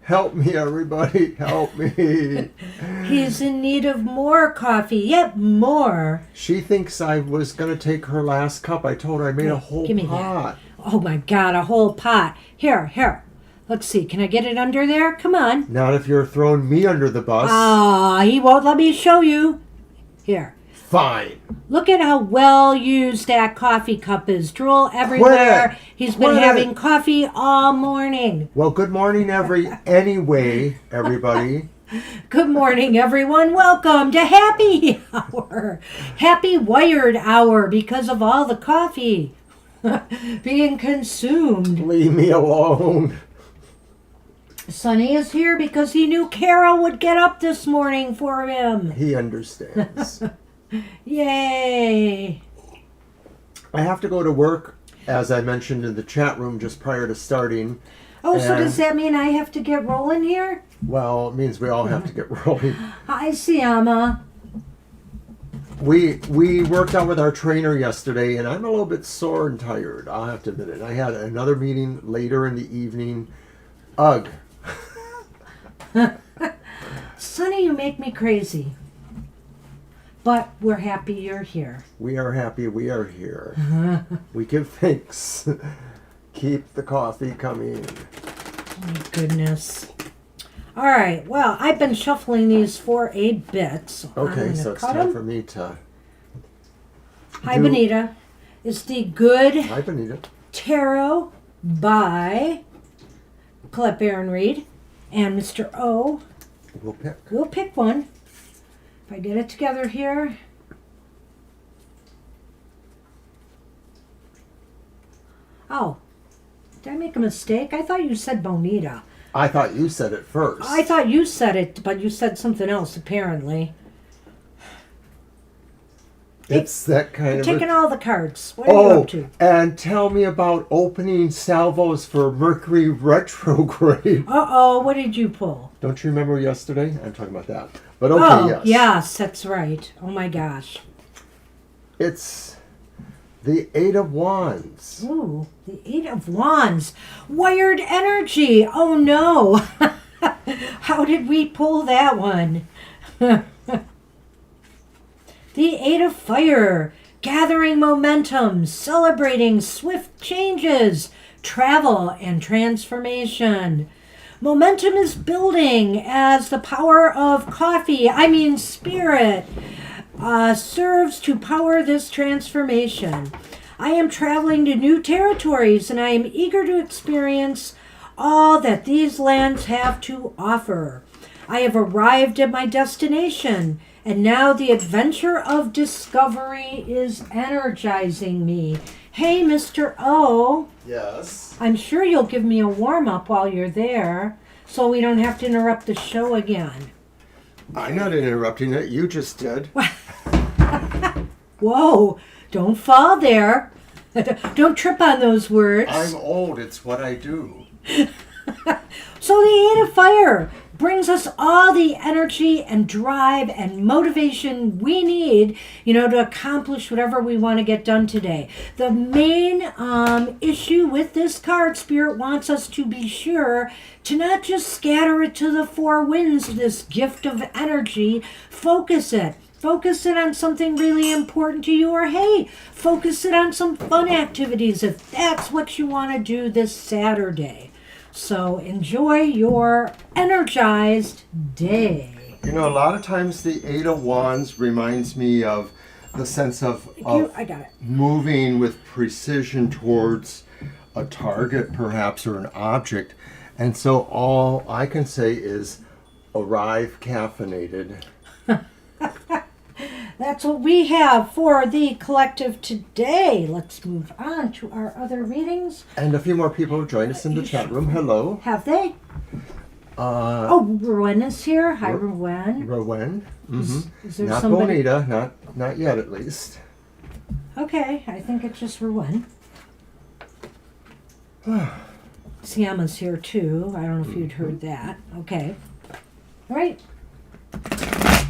Help me, everybody. Help me. He's in need of more coffee. Yep, more. She thinks I was going to take her last cup. I told her I made a whole Give me pot. That. Oh, my God, a whole pot. Here. Let's see. Can I get it under there? Come on. Not if you're throwing me under the bus. He won't let me show you. Here. Fine. Look at how well used that coffee cup is. Drool everywhere. He's been having coffee all morning. Well, good morning, everybody. Good morning, everyone. Welcome to Happy Hour. Happy Wired Hour because of all the coffee being consumed. Leave me alone. Sonny is here because he knew Carol would get up this morning for him. He understands. Yay. I have to go to work, as I mentioned in the chat room just prior to starting. Oh, so And- does that mean I have to get rolling here? Well, it means we all have to get rolling. Hi, Siama. We worked out with our trainer yesterday, and I'm a little bit sore and tired. I'll have to admit it. I had another meeting later in the evening. Ugh. Sonny, you make me crazy. But we're happy you're here. We are happy we are here. We give thanks. Keep the coffee coming. Oh my goodness. All right. Well, I've been shuffling these for a bit. So I'm Okay, gonna so it's cut time 'em. for me to... Hi, do- Benita. It's the Good Hi, Benita. Tarot by Colette Baron Reed and Mr. O. We'll pick. We'll pick one. If I get it together here. Oh, did I make a mistake? I thought you said Bonita. I thought you said it first. I thought you said it, but you said something else apparently. It's that kind I'm of... taking all the cards. What are you Oh, up to? and tell me about opening salvos for Mercury retrograde. Uh-oh, what did you pull? Don't you remember yesterday? I'm talking about that. But okay, Oh, yes. that's right. Oh my gosh. It's the Eight of Wands. Ooh, the Eight of Wands. Wired energy. Oh no. How did we pull that one? The Eight of Fire. Gathering momentum, celebrating swift changes, travel and transformation. Momentum is building as the power of spirit, serves to power this transformation. I am traveling to new territories and I am eager to experience all that these lands have to offer. I have arrived at my destination and now the adventure of discovery is energizing me. Hey, Mr. O. Yes. I'm sure you'll give me a warm-up while you're there so we don't have to interrupt the show again. I'm not interrupting it. You just did. Whoa, don't fall there. Don't trip on those words. I'm old. It's what I do. So the Eight of Fire brings us all the energy and drive and motivation we need, to accomplish whatever we want to get done today. The main issue with this card, Spirit wants us to be sure to not just scatter it to the four winds, this gift of energy. Focus it. Focus it on something really important to you, or hey, focus it on some fun activities if that's what you want to do this Saturday. So enjoy your energized day. A lot of times the Eight of Wands reminds me of the sense of I got it. moving with precision towards a target, perhaps, or an object. And so all I can say is arrive caffeinated. That's what we have for the collective today. Let's move on to our other readings. And a few more people have joined us in the chat room. Hello. Have they? Rowan is here. Hi, Rowan. Rowan. Mm-hmm. Is there Not somebody? Bonita. Not yet, at least. Okay, I think it's just Rowan. Siama's here too. I don't know if you'd heard that. Okay. All right.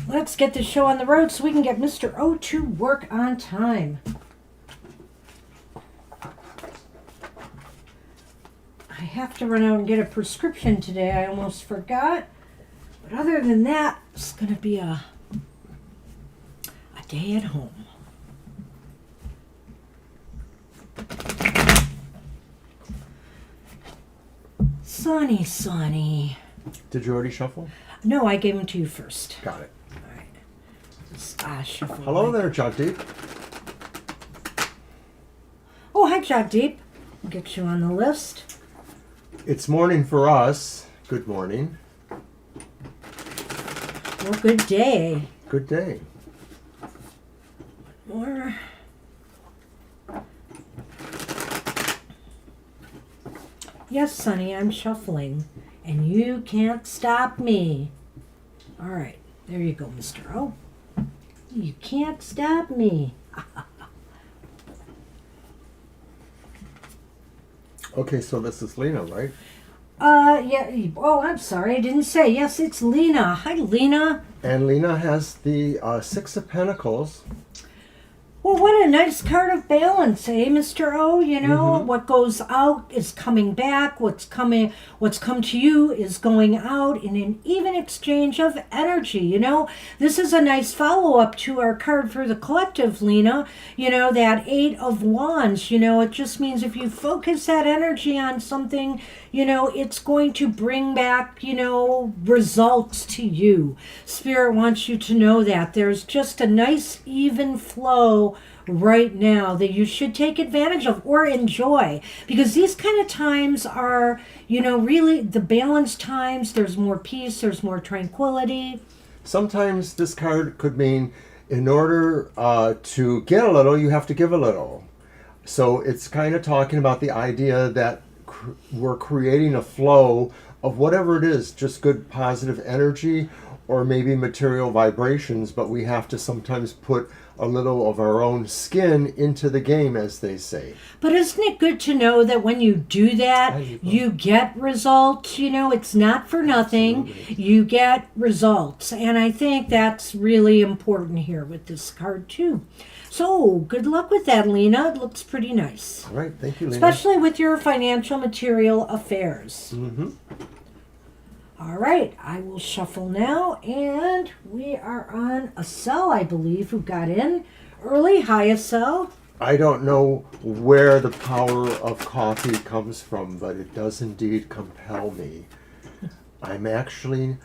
Let's get this show on the road so we can get Mr. O to work on time. I have to run out and get a prescription today. I almost forgot. But other than that, it's going to be a day at home. Sonny. Did you already shuffle? No, I gave them to you first. Got it. All right. Just, shuffle. Hello there, Jagdeep. Oh, hi, Jagdeep. I'll get you on the list. It's morning for us. Good morning. Well, good day. Good day. More. Yes, Sonny, I'm shuffling, and you can't stop me. All right, there you go, Mr. O. You can't stop me. Okay, so this is Lena, right? Yeah. Oh, I'm sorry, I didn't say. Yes, it's Lena. Hi, Lena. And Lena has the Six of Pentacles. Well, what a nice card of balance, eh, Mr. O? You know, what goes out is coming back. What's come to you is going out in an even exchange of energy. You know, this is a nice follow-up to our card for the collective, Lena. You know, that Eight of Wands, you know, it just means if you focus that energy on something, you know, it's going to bring back, you know, results to you. Spirit wants you to know that. There's just a nice, even flow right now that you should take advantage of or enjoy, because these kind of times are, you know, really the balanced times. There's more peace, there's more tranquility. Sometimes this card could mean in order to get a little, you have to give a little. So it's kind of talking about the idea that we're creating a flow of whatever it is, just good positive energy or maybe material vibrations, but we have to sometimes put a little of our own skin into the game, as they say. But isn't it good to know that when you do that, you get results? You know, it's not for nothing. Absolutely. You get results. And I think that's really important here with this card, too. So, good luck with that, Lena. It looks pretty nice. All right, thank you, Lena. Especially with your financial material affairs. Mm-hmm. All right, I will shuffle now, and we are on Acel, I believe, who got in early. Hi, Acel. I don't know where the power of coffee comes from, but it does indeed compel me. I'm actually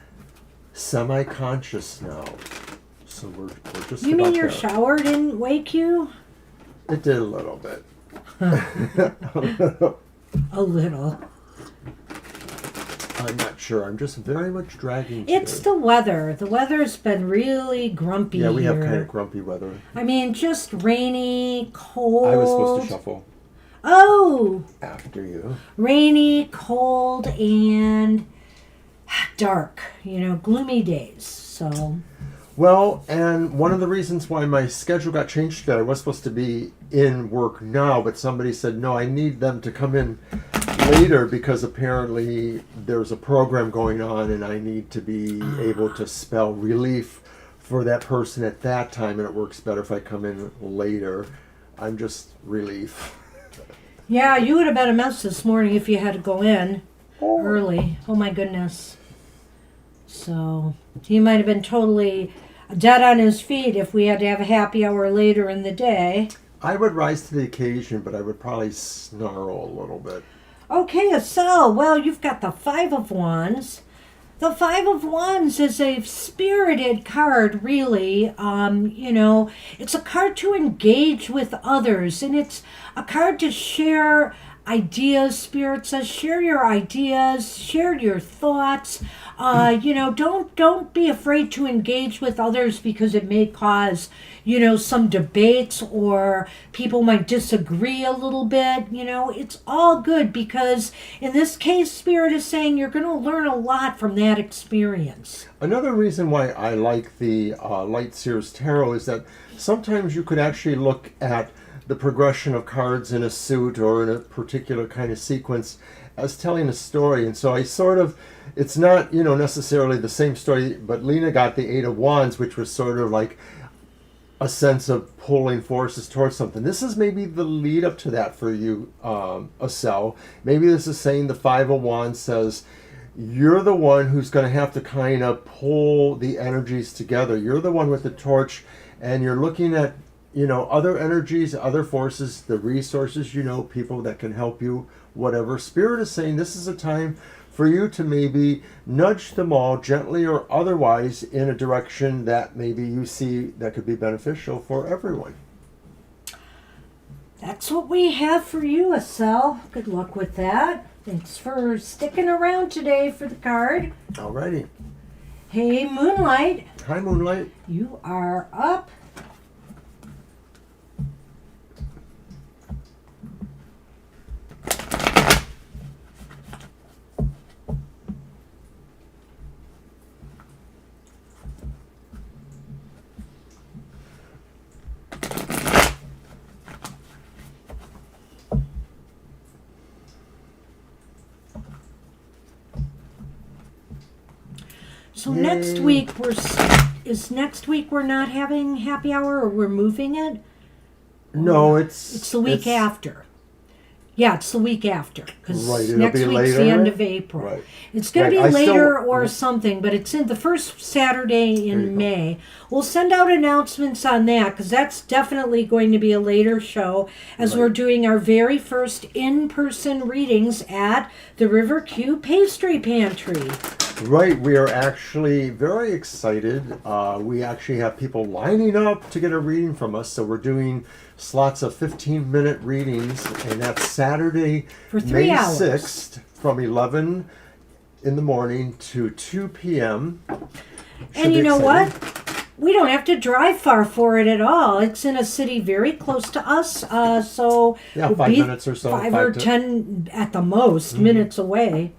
semi-conscious now, so we're just You about mean your there. shower didn't wake you? It did a little bit. A little. I'm not sure. I'm just very much dragging. It's today. the weather. The weather's been really grumpy Yeah, we have here. kind of grumpy weather. I mean, just rainy, cold. I was supposed to shuffle Oh, after you. rainy, cold, and dark. You know, gloomy days. So, Well, and one of the reasons why my schedule got changed today, I was supposed to be in work now, but somebody said, no, I need them to come in later because apparently there's a program going on and I need to be able to spell relief for that person at that time, and it works better if I come in later. I'm just relief. yeah, you would have been a mess this morning if you had to go in early. Oh, my goodness. So, he might have been totally dead on his feet if we had to have a happy hour later in the day. I would rise to the occasion, but I would probably snarl a little bit. Okay, Acel, well, you've got the Five of Wands. The Five of Wands is a spirited card, really. You know, it's a card to engage with others, and it's a card to share ideas. Spirit says, share your ideas, share your thoughts. You know, don't be afraid to engage with others because it may cause, you know, some debates or people might disagree a little bit. You know, it's all good because in this case, Spirit is saying you're going to learn a lot from that experience. Another reason why I like the Light Seers Tarot is that sometimes you could actually look at the progression of cards in a suit or in a particular kind of sequence as telling a story. And so I sort of, it's not, you know, necessarily the same story, but Lena got the Eight of Wands, which was sort of like a sense of pulling forces towards something. This is maybe the lead up to that for you, Acel. Maybe this is saying the Five of Wands says, you're the one who's going to have to kind of pull the energies together. You're the one with the torch, and you're looking at, you know, other energies, other forces, the resources, you know, people that can help you, whatever. Spirit is saying this is a time for you to maybe nudge them all gently or otherwise in a direction that maybe you see that could be beneficial for everyone. That's what we have for you, Acel. Good luck with that. Thanks for sticking around today for the card. Alrighty. Hey, Moonlight. Hi, Moonlight. You are up. So next Yay. week next week we're not having happy hour, or we're moving it? No, It's the week after. Yeah, it's the week after, because Right, it'll next be week's the later. end of April. Right. It's going Right, to I be still- later or something, but it's in the first Saturday There you in go. May. We'll send out announcements on that, because that's definitely going to be a later show, as Right. we're doing our very first in-person readings at the River Q Pastry Pantry. Right, we are actually very excited. We actually have people lining up to get a reading from us, so we're doing slots of 15-minute readings, and that's Saturday, For 3 May hours. 6th, from 11 in the morning to 2 p.m. Should And be you know exciting. what? We don't have to drive far for it at all. It's in a city very close to us, so Yeah, we'll 5 be minutes or so. 5 or 10 at the most minutes away.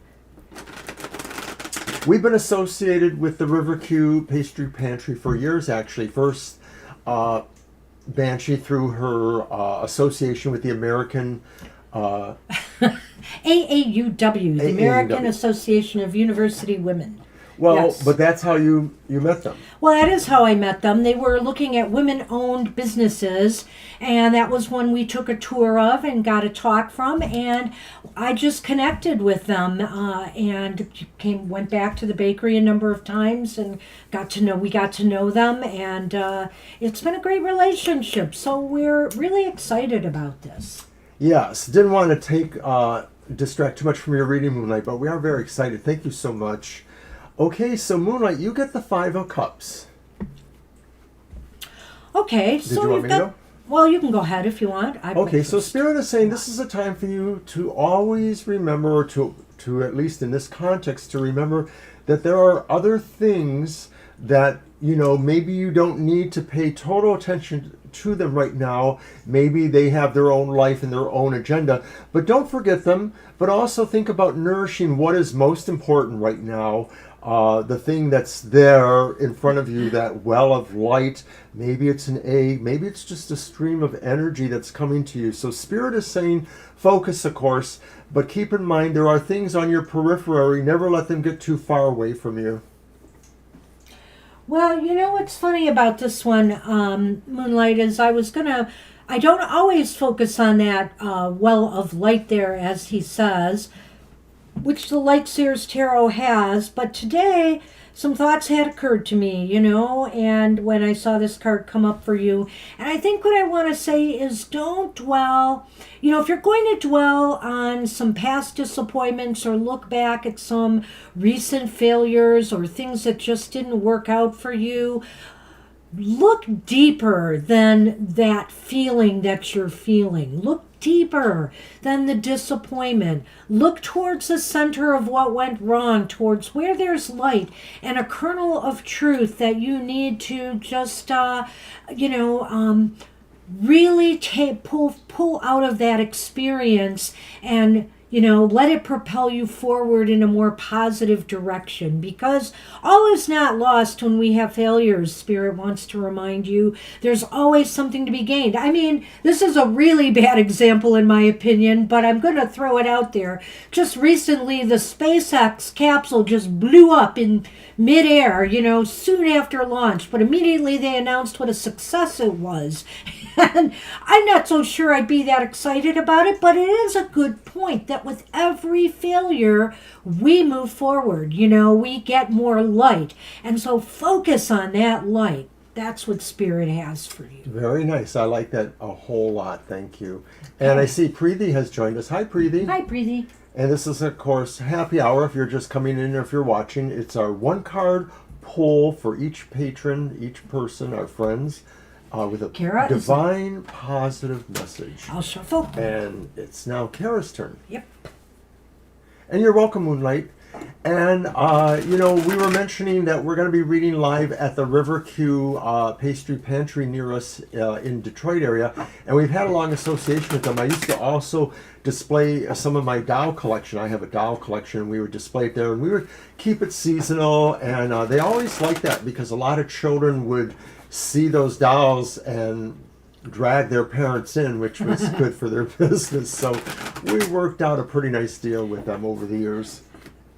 We've been associated with the River Q Pastry Pantry for years, actually. First, Banshee through her association with the American AAUW, the American AAUW. Association of University Women. well, Yes. but that's how you met them. Well, that is how I met them. They were looking at women-owned businesses, and that was one we took a tour of and got a talk from, and I just connected with them and went back to the bakery a number of times and we got to know them, and it's been a great relationship. So we're really excited about this. Yes, didn't want to distract too much from your reading, Moonlight, but we are very excited. Thank you so much. Okay, so Moonlight, you get the 5 of Cups. Okay, Did so you want you've me to got. go? Well, you can go ahead if you want. Okay, so Spirit is saying this is a time for you to always remember, or to at least in this context, to remember that there are other things that, maybe you don't need to pay total attention to them right now. Maybe they have their own life and their own agenda, but don't forget them. But also think about nourishing what is most important right now. The thing that's there in front of you, that well of light. Maybe it's an egg, maybe it's just a stream of energy that's coming to you. So Spirit is saying focus, of course, but keep in mind there are things on your periphery. Never let them get too far away from you. Well, you know what's funny about this one, Moonlight, is I don't always focus on that well of light there, as he says, which the Light Seers Tarot has, but today some thoughts had occurred to me, and when I saw this card come up for you, and I think what I want to say is don't dwell, if you're going to dwell on some past disappointments or look back at some recent failures or things that just didn't work out for you, look deeper than that feeling that you're feeling. Look deeper than the disappointment. Look towards the center of what went wrong, towards where there's light and a kernel of truth that you need to just, really pull out of that experience and let it propel you forward in a more positive direction, because all is not lost when we have failures. Spirit wants to remind you there's always something to be gained. I mean, this is a really bad example in my opinion, but I'm going to throw it out there. Just recently, the SpaceX capsule just blew up in midair, soon after launch, but immediately they announced what a success it was. And I'm not so sure I'd be that excited about it, but it is a good point that with every failure, we move forward. We get more light. And so focus on that light. That's what Spirit has for you. Very nice. I like that a whole lot. Thank you. And I see Preeti has joined us. Hi, Preeti. Hi, Preeti. And this is, of course, happy hour. If you're just coming in or if you're watching, it's our one card pull for each patron, each person, our friends, with a Kara, divine positive message. I'll shuffle. And it's now Kara's turn. Yep. And you're welcome, Moonlight. And, we were mentioning that we're going to be reading live at the River Q Pastry Pantry near us in Detroit area. And we've had a long association with them. I used to also display some of my doll collection. I have a doll collection, and we would display it there. And we would keep it seasonal. And they always liked that because a lot of children would see those dolls and drag their parents in, which was good for their business. So we worked out a pretty nice deal with them over the years.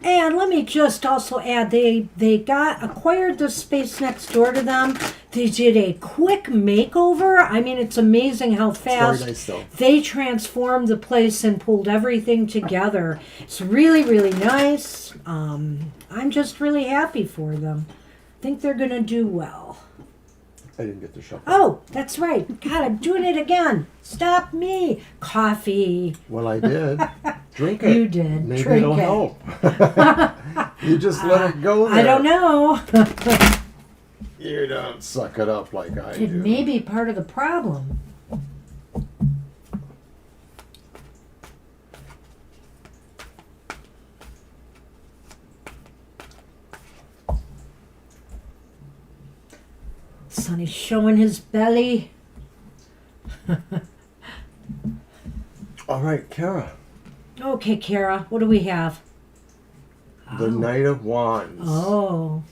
And let me just also add, they acquired the space next door to them. They did a quick makeover. I mean, it's amazing how fast very nice, though. they transformed the place and pulled everything together. It's really, really nice. I'm just really happy for them. I think they're going to do well. I didn't get to shuffle. Oh, that's right. God, I'm doing it again. Stop me. Coffee. Well, I did. Drink it. You did. Maybe Drink it'll it. help. You just let it go there. I don't know. You don't suck it up like I It do. may be part of the problem. Sonny's showing his belly. All right, Kara. Okay, Kara, what do we have? The Knight of Wands. Oh.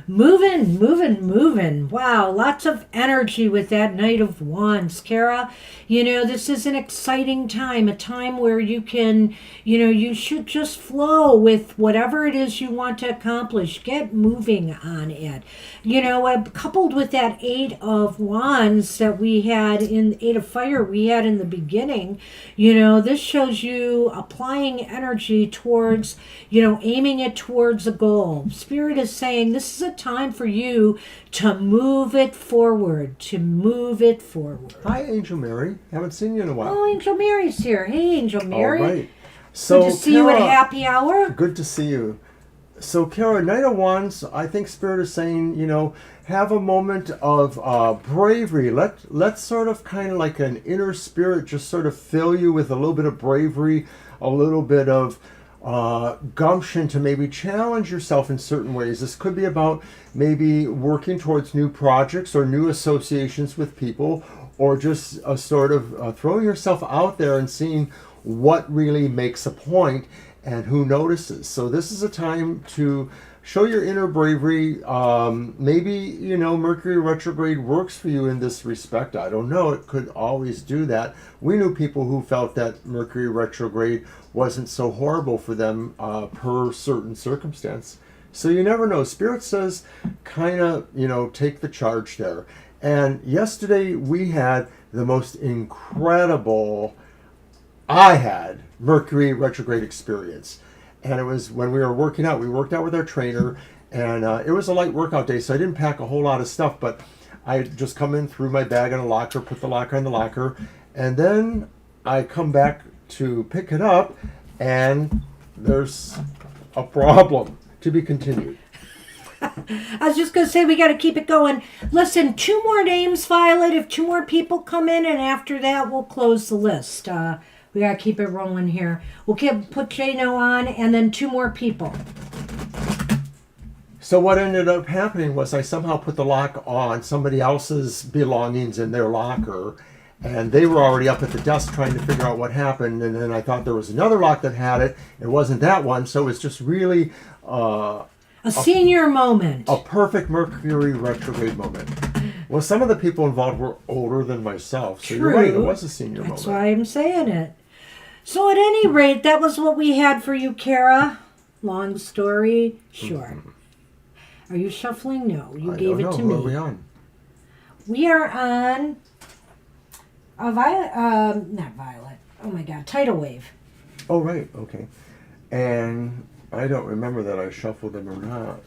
Moving. Wow, lots of energy with that Knight of Wands, Kara. This is an exciting time, a time where you can, you should just flow with whatever it is you want to accomplish. Get moving on it. Coupled with that Eight of Wands that we had in Eight of Fire we had in the beginning, this shows you applying energy towards, aiming it towards a goal. Spirit is saying this is a time for you to move it forward, Hi, Angel Mary. Haven't seen you in a while. Oh, Angel Mary's here. Hey, Angel Mary. All right. So, Good to see you at Kara, happy hour. Good to see you. So, Kara, Knight of Wands, I think Spirit is saying, have a moment of bravery. Let sort of kind of like an inner spirit just sort of fill you with a little bit of bravery, a little bit of gumption to maybe challenge yourself in certain ways. This could be about maybe working towards new projects or new associations with people, or just sort of throwing yourself out there and seeing what really makes a point and who notices. So this is a time to show your inner bravery. Maybe, Mercury retrograde works for you in this respect. I don't know. It could always do that. We knew people who felt that Mercury retrograde wasn't so horrible for them per certain circumstance. So you never know. Spirit says kind of, take the charge there. And yesterday we had the most incredible, I had Mercury retrograde experience. And it was when we were working out. We worked out with our trainer, and it was a light workout day, so I didn't pack a whole lot of stuff, but I just come in, threw my bag in a locker, put the locker in the locker, and then I come back to pick it up, and there's a problem. To be continued. I was just going to say we got to keep it going. Listen, 2 more names, Violet. If 2 more people come in, and after that, we'll close the list. We got to keep it rolling here. We'll put Jano on, and then 2 more people. So what ended up happening was I somehow put the lock on somebody else's belongings in their locker, and they were already up at the desk trying to figure out what happened. And then I thought there was another lock that had it. It wasn't that one, so it's just really a senior moment. A perfect Mercury retrograde moment. Well, some of the people involved were older than myself, so True. You're right, it was a senior moment. That's why I'm saying it. So at any rate, that was what we had for you, Kara. Long story short. Are you shuffling? No, you gave it to me. Who are we on? We are on a not Violet. Oh my God, Tidal Wave. Oh, right, okay. And I don't remember that I shuffled them or not,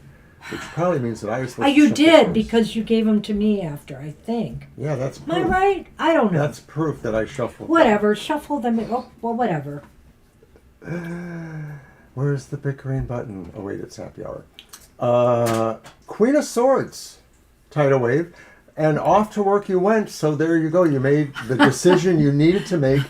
which probably means that I was supposed to You shuffle did, first. because you gave them to me after, I think. Yeah, that's proof. Am I right? I don't know. That's proof that I shuffled Whatever, shuffle them. Oh, well, whatever. Where's the bickering button? Oh, wait, it's happy hour. Queen of Swords, tidal wave. And off to work you went, so there you go. You made the decision you needed to make.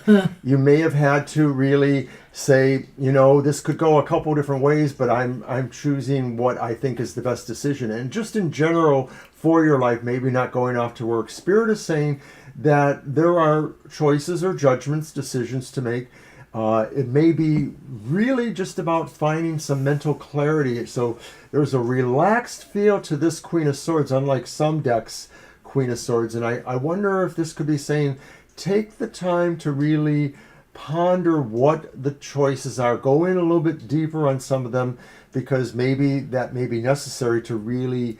You may have had to really say, this could go a couple different ways, but I'm choosing what I think is the best decision. And just in general for your life, maybe not going off to work, Spirit is saying that there are choices or judgments, decisions to make. It may be really just about finding some mental clarity. So there's a relaxed feel to this Queen of Swords, unlike some decks, Queen of Swords. And I wonder if this could be saying, take the time to really ponder what the choices are. Go in a little bit deeper on some of them, because maybe that may be necessary to really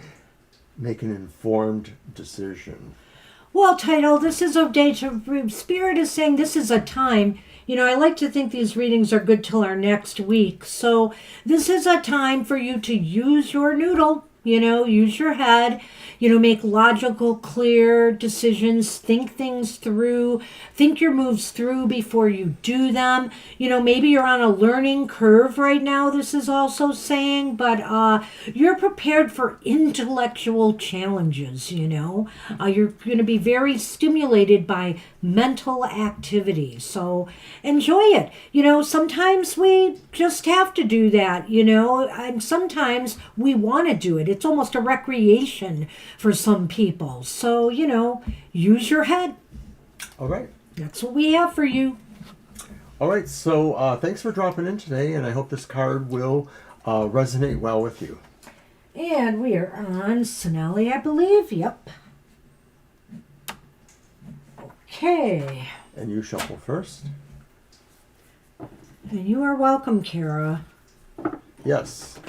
make an informed decision. Well, Title, this is a day to... Spirit is saying this is a time... I like to think these readings are good till our next week. So this is a time for you to use your noodle, use your head, make logical, clear decisions, think things through, think your moves through before you do them. Maybe you're on a learning curve right now, this is also saying, but you're prepared for intellectual challenges, You're going to be very stimulated by mental activity. So enjoy it. Sometimes we just have to do that, and sometimes we want to do it. It's almost a recreation for some people. So, use your head. All right. That's what we have for you. All right. So thanks for dropping in today, and I hope this card will resonate well with you. And we are on Sonali, I believe. Yep. Okay. And you shuffle first. And you are welcome, Kara. Yes.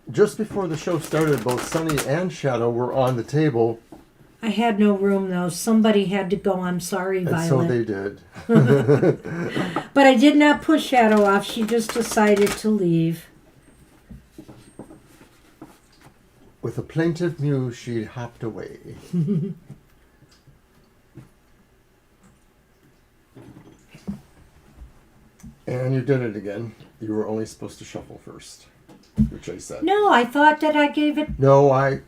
Just before the show started, both Sunny and Shadow were on the table. I had no room, though. Somebody had to go. I'm sorry, And Violet. so they did. But I did not push Shadow off. She just decided to leave. With a plaintive mew, she hopped away. And you did it again. You were only supposed to shuffle first, which I said. No, I thought that I gave it... No, I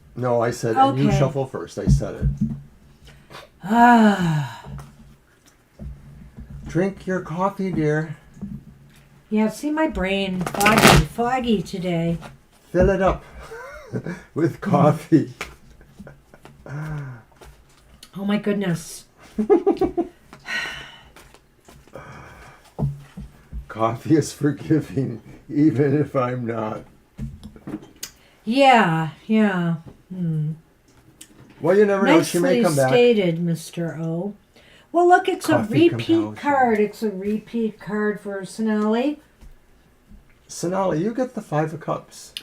said, and you Okay. shuffle first. I said it. Ah. Drink your coffee, dear. Yeah, see my brain. Foggy today. Fill it up with coffee. Oh my goodness. Coffee is forgiving, even if I'm not. Yeah. Well, you never know. She may Nicely come back. stated, Mr. O. Well, look, it's Coffee a repeat compels you. card. It's a repeat card for Sonali. Sonali, you get the 5 of Cups.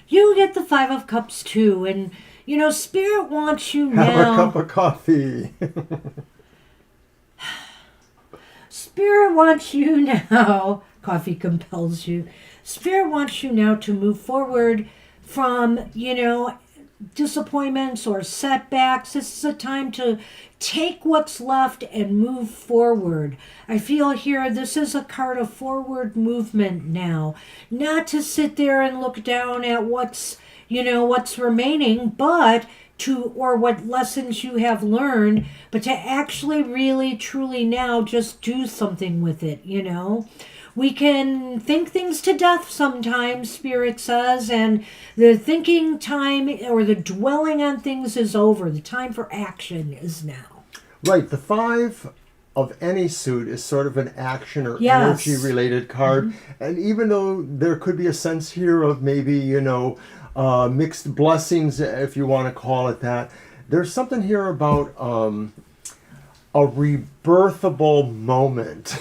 You get the 5 of Cups, too. And, Spirit wants you Have now. a cup of coffee. Spirit wants you now. Coffee compels you. Spirit wants you now to move forward from, disappointments or setbacks. This is a time to take what's left and move forward. I feel here this is a card of forward movement now. Not to sit there and look down at what's remaining, but or what lessons you have learned, but to actually really truly now just do something with it, We can think things to death sometimes, Spirit says, and the thinking time or the dwelling on things is over. The time for action is now. Right. The 5 of any suit is sort of an action or Yes. energy-related card. Mm-hmm. And even though there could be a sense here of maybe, mixed blessings, if you want to call it that, there's something here about a rebirthable moment.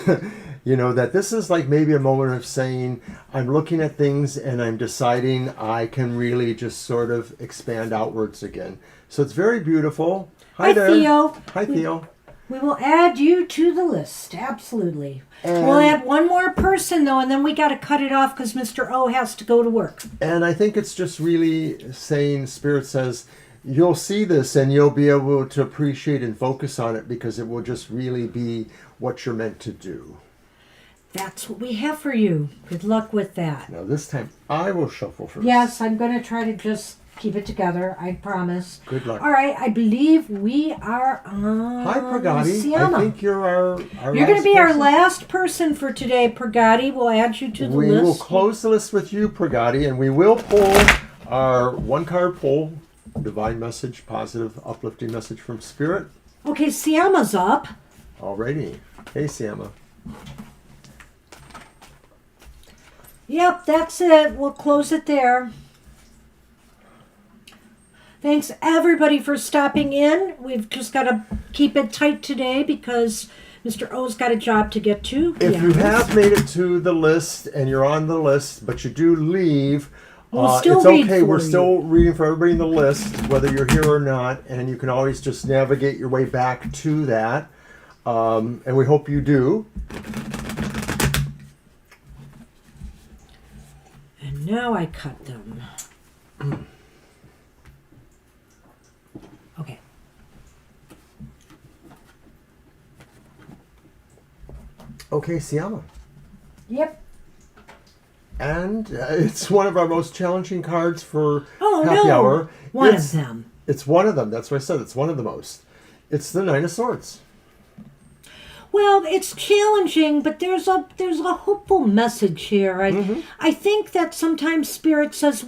That this is like maybe a moment of saying, I'm looking at things and I'm deciding I can really just sort of expand outwards again. So it's very beautiful. Hi there. Theo. Hi, Theo. We will add you to the list. Absolutely. And We'll add one more person, though, and then we got to cut it off because Mr. O has to go to work. And I think it's just really saying, Spirit says, you'll see this and you'll be able to appreciate and focus on it because it will just really be what you're meant to do. That's what we have for you. Good luck with that. Now this time I will shuffle first. Yes, I'm going to try to just Keep it together, I promise. Good luck. All right, I believe we are on Hi, Pragati. Siama. I think you're our You're going to be person. our last person for today, Pragati. We'll add you to the We list. will close the list with you, Pragati, and we will pull our one-card pull, divine message, positive, uplifting message from Spirit. Okay, Siama's up. Alrighty. Hey, Siama. Yep, that's it. We'll close it there. Thanks, everybody, for stopping in. We've just got to keep it tight today because Mr. O's got a job to get to. If you have made it to the list and you're on the list, but you do leave, We'll still it's read okay. for We're you. still reading for everybody in the list, whether you're here or not, and you can always just navigate your way back to that. And we hope you do. And now I cut them. Okay. Okay, Siama. Yep. And it's one of our most challenging cards for Oh, happy no. hour. One It's- of them. It's one of them. That's what I said. It's one of the most. It's the Nine of Swords. Well, it's challenging, but there's a hopeful message here. I think that sometimes Spirit says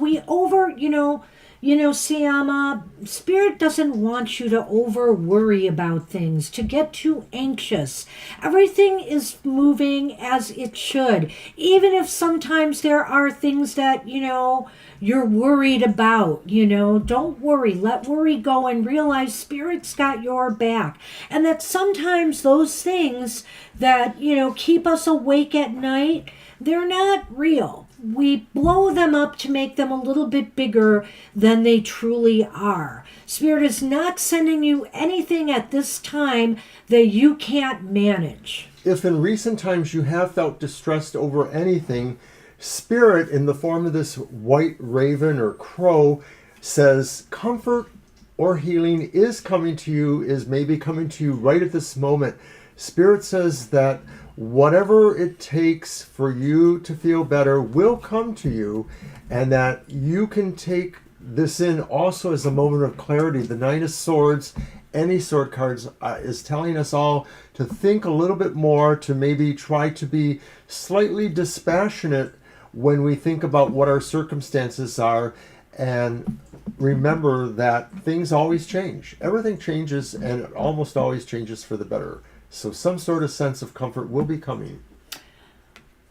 Siama, Spirit doesn't want you to over worry about things, to get too anxious. Everything is moving as it should. Even if sometimes there are things that, you're worried about, don't worry. Let worry go and realize Spirit's got your back. And that sometimes those things that, keep us awake at night, they're not real. We blow them up to make them a little bit bigger than they truly are. Spirit is not sending you anything at this time that you can't manage. If in recent times you have felt distressed over anything, Spirit, in the form of this white raven or crow, says comfort or healing is coming to you, is maybe coming to you right at this moment. Spirit says that whatever it takes for you to feel better will come to you, and that you can take this in also as a moment of clarity. The Nine of Swords, any sword cards, is telling us all to think a little bit more, to maybe try to be slightly dispassionate when we think about what our circumstances are, and remember that things always change. Everything changes, and it almost always changes for the better. So some sort of sense of comfort will be coming.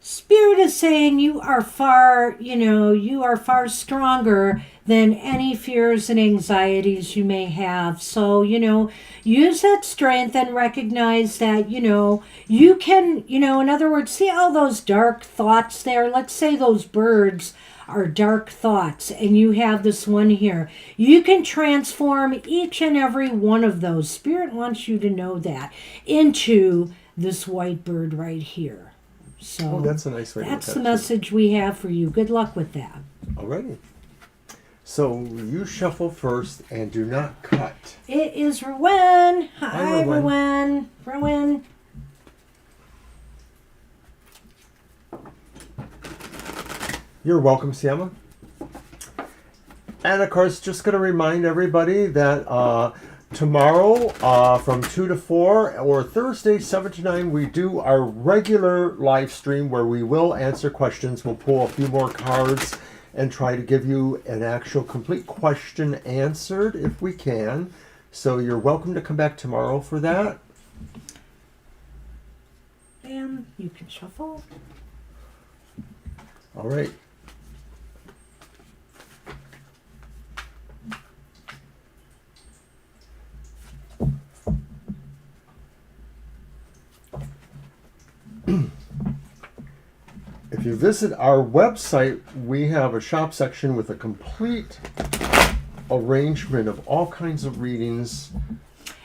Spirit is saying you are far stronger than any fears and anxieties you may have. So, use that strength and recognize that, you can, in other words, see all those dark thoughts there? Let's say those birds are dark thoughts, and you have this one here. You can transform each and every one of those. Spirit wants you to know that into this white bird right here. So that's a nice way to look that's at the it, message we have for you. Good luck with that. Alrighty. So you shuffle first and do not cut. It is Rowan. Hi, Rowan. Rowan. Rowan. You're welcome, Siama. And of course, just going to remind everybody that tomorrow from 2 to 4 or Thursday 7 to 9, we do our regular live stream where we will answer questions. We'll pull a few more cards and try to give you an actual complete question answered if we can. So you're welcome to come back tomorrow for that. And you can shuffle. All right. If you visit our website, we have a shop section with a complete arrangement of all kinds of readings.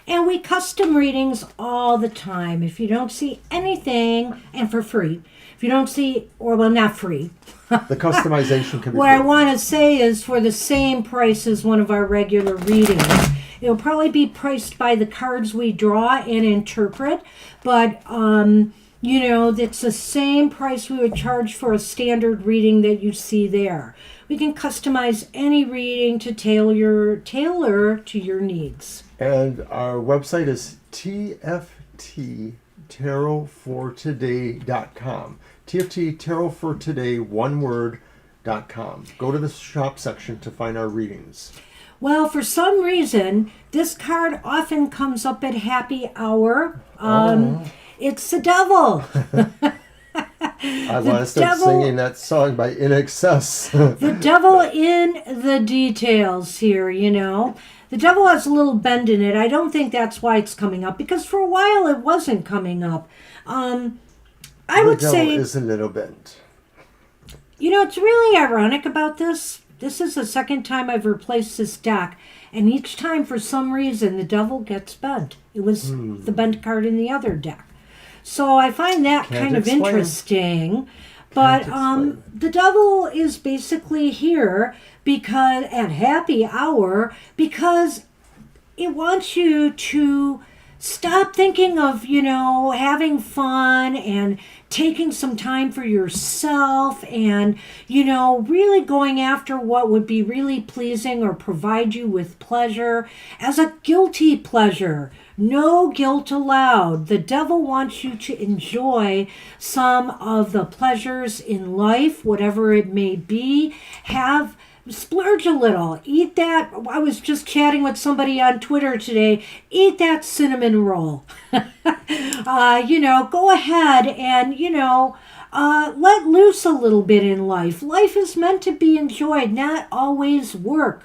And we custom readings all the time. If you don't see anything, and for free, if you don't see, not free. The customization can be What I free. want to say is for the same price as one of our regular readings. It'll probably be priced by the cards we draw and interpret, but That's the same price we would charge for a standard reading that you see there. We can customize any reading to tailor to your needs. And our website is TFT tarotfortoday.com. TFT Tarot for Today, one word.com. Go to the shop section to find our readings. Well, for some reason, this card often comes up at happy hour. It's the devil. I want to start singing that song by In Excess. The devil in the details here, The devil has a little bend in it. I don't think that's why it's coming up, because for a while it wasn't coming up. I would say... The devil is a little bent. It's really ironic about this. This is the second time I've replaced this deck, and each time, for some reason, the devil gets bent. It was the bent card in the other deck. So I find that kind of interesting. But the devil is basically here because at happy hour because it wants you to stop thinking of, having fun and taking some time for yourself and, really going after what would be really pleasing or provide you with pleasure as a guilty pleasure. No guilt allowed. The devil wants you to enjoy some of the pleasures in life, whatever it may be. Splurge a little. Eat that. I was just chatting with somebody on Twitter today. Eat that cinnamon roll. Go ahead and, let loose a little bit in life. Life is meant to be enjoyed, not always work.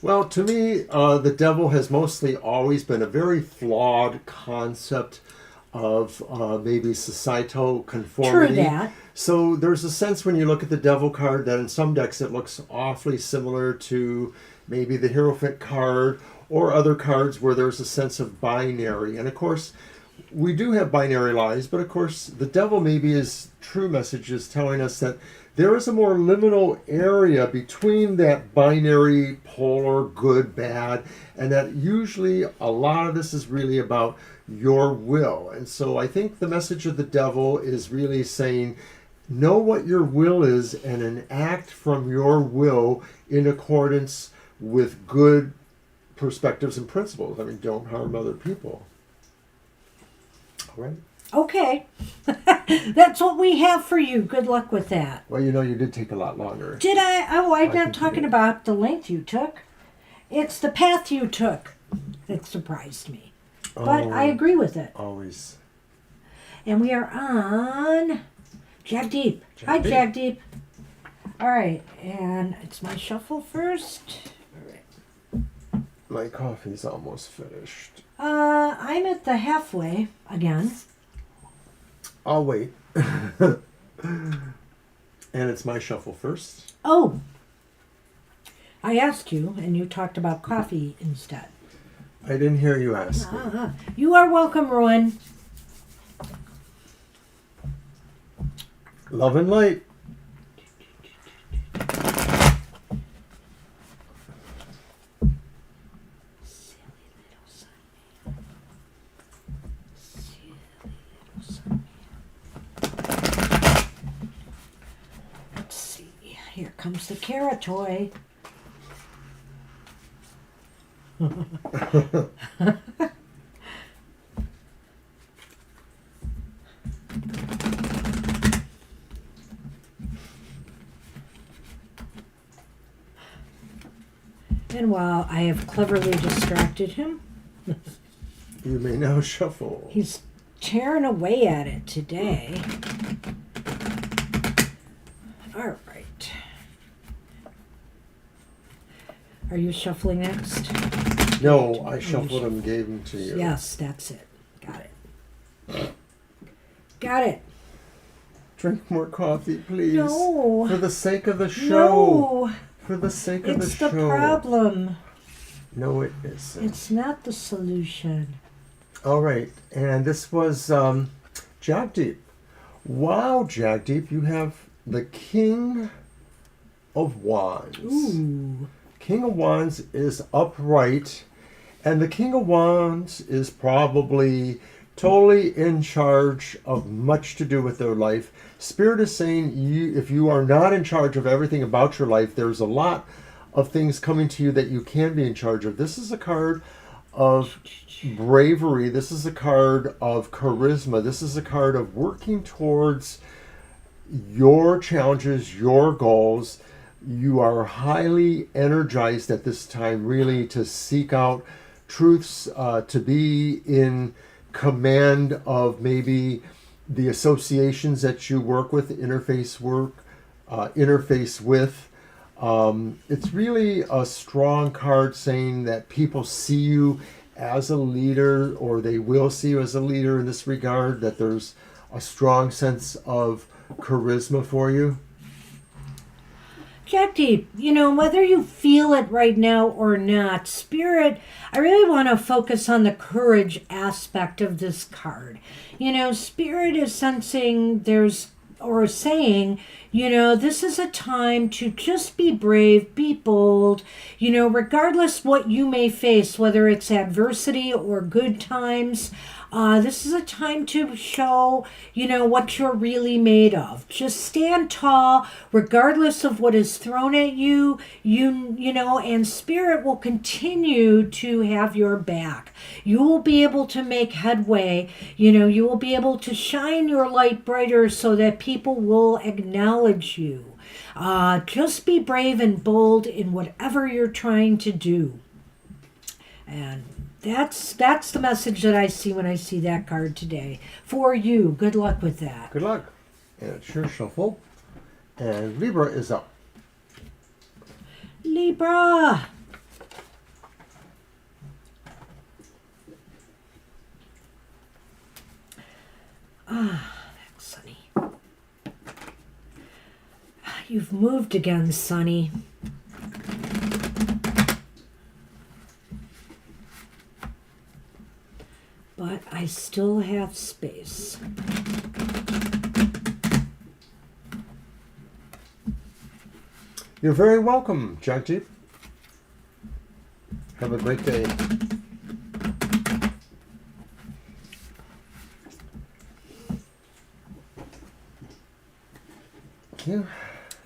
Well, to me, the devil has mostly always been a very flawed concept of maybe societal conformity. True that. So there's a sense when you look at the devil card that in some decks it looks awfully similar to maybe the Hierophant card or other cards where there's a sense of binary. And of course, we do have binary lies, but of course, the devil maybe his true message is telling us that there is a more liminal area between that binary polar good, bad, and that usually a lot of this is really about your will. And so I think the message of the devil is really saying, know what your will is and enact from your will in accordance with good perspectives and principles. I mean, don't harm other people. All right? Okay. That's what we have for you. Good luck with that. Well, you did take a lot longer. Did I? Oh, I'm not talking about the length you took. It's the path you took that surprised me. But I agree with it. Always. And we are on Jagdeep. Hi, Jagdeep. All right. And it's my shuffle first. All right. My coffee's almost finished. I'm at the halfway again. I'll wait. And it's my shuffle first. Oh. I asked you, and you talked about coffee instead. I didn't hear you ask. You are welcome, Rowan. Love and light. Let's see. Here comes the carrot toy. And while I have cleverly distracted him, You may now shuffle. he's tearing away at it today. All right. Are you shuffling next? No, I shuffled and gave them to you. Yes, that's it. Got it. Got it. Drink more coffee, please. No. For the sake of the show. No. For the sake of the It's show. the problem. No, it isn't. It's not the solution. All right, and this was Jagdeep. Wow, Jagdeep, you have the King of Wands. Ooh. King of Wands is upright, and the King of Wands is probably totally in charge of much to do with their life. Spirit is saying if you are not in charge of everything about your life, there's a lot of things coming to you that you can be in charge of. This is a card of bravery. This is a card of charisma. This is a card of working towards your challenges, your goals. You are highly energized at this time, really, to seek out truths, to be in command of maybe the associations that you work with, interface with. It's really a strong card saying that people see you as a leader, or they will see you as a leader in this regard, that there's a strong sense of charisma for you. Jackie, whether you feel it right now or not, Spirit, I really want to focus on the courage aspect of this card. Spirit is sensing saying, this is a time to just be brave, be bold, regardless what you may face, whether it's adversity or good times. This is a time to show, what you're really made of. Just stand tall, regardless of what is thrown at you, and Spirit will continue to have your back. You will be able to make headway. You will be able to shine your light brighter so that people will acknowledge you. Just be brave and bold in whatever you're trying to do. And that's the message that I see when I see that card today. For you, good luck with that. Good luck. And it's your shuffle. And Libra is up. Libra. That's Sunny. You've moved again, Sunny. But I still have space. You're very welcome, Jagdeep. Have a great day. Thank you.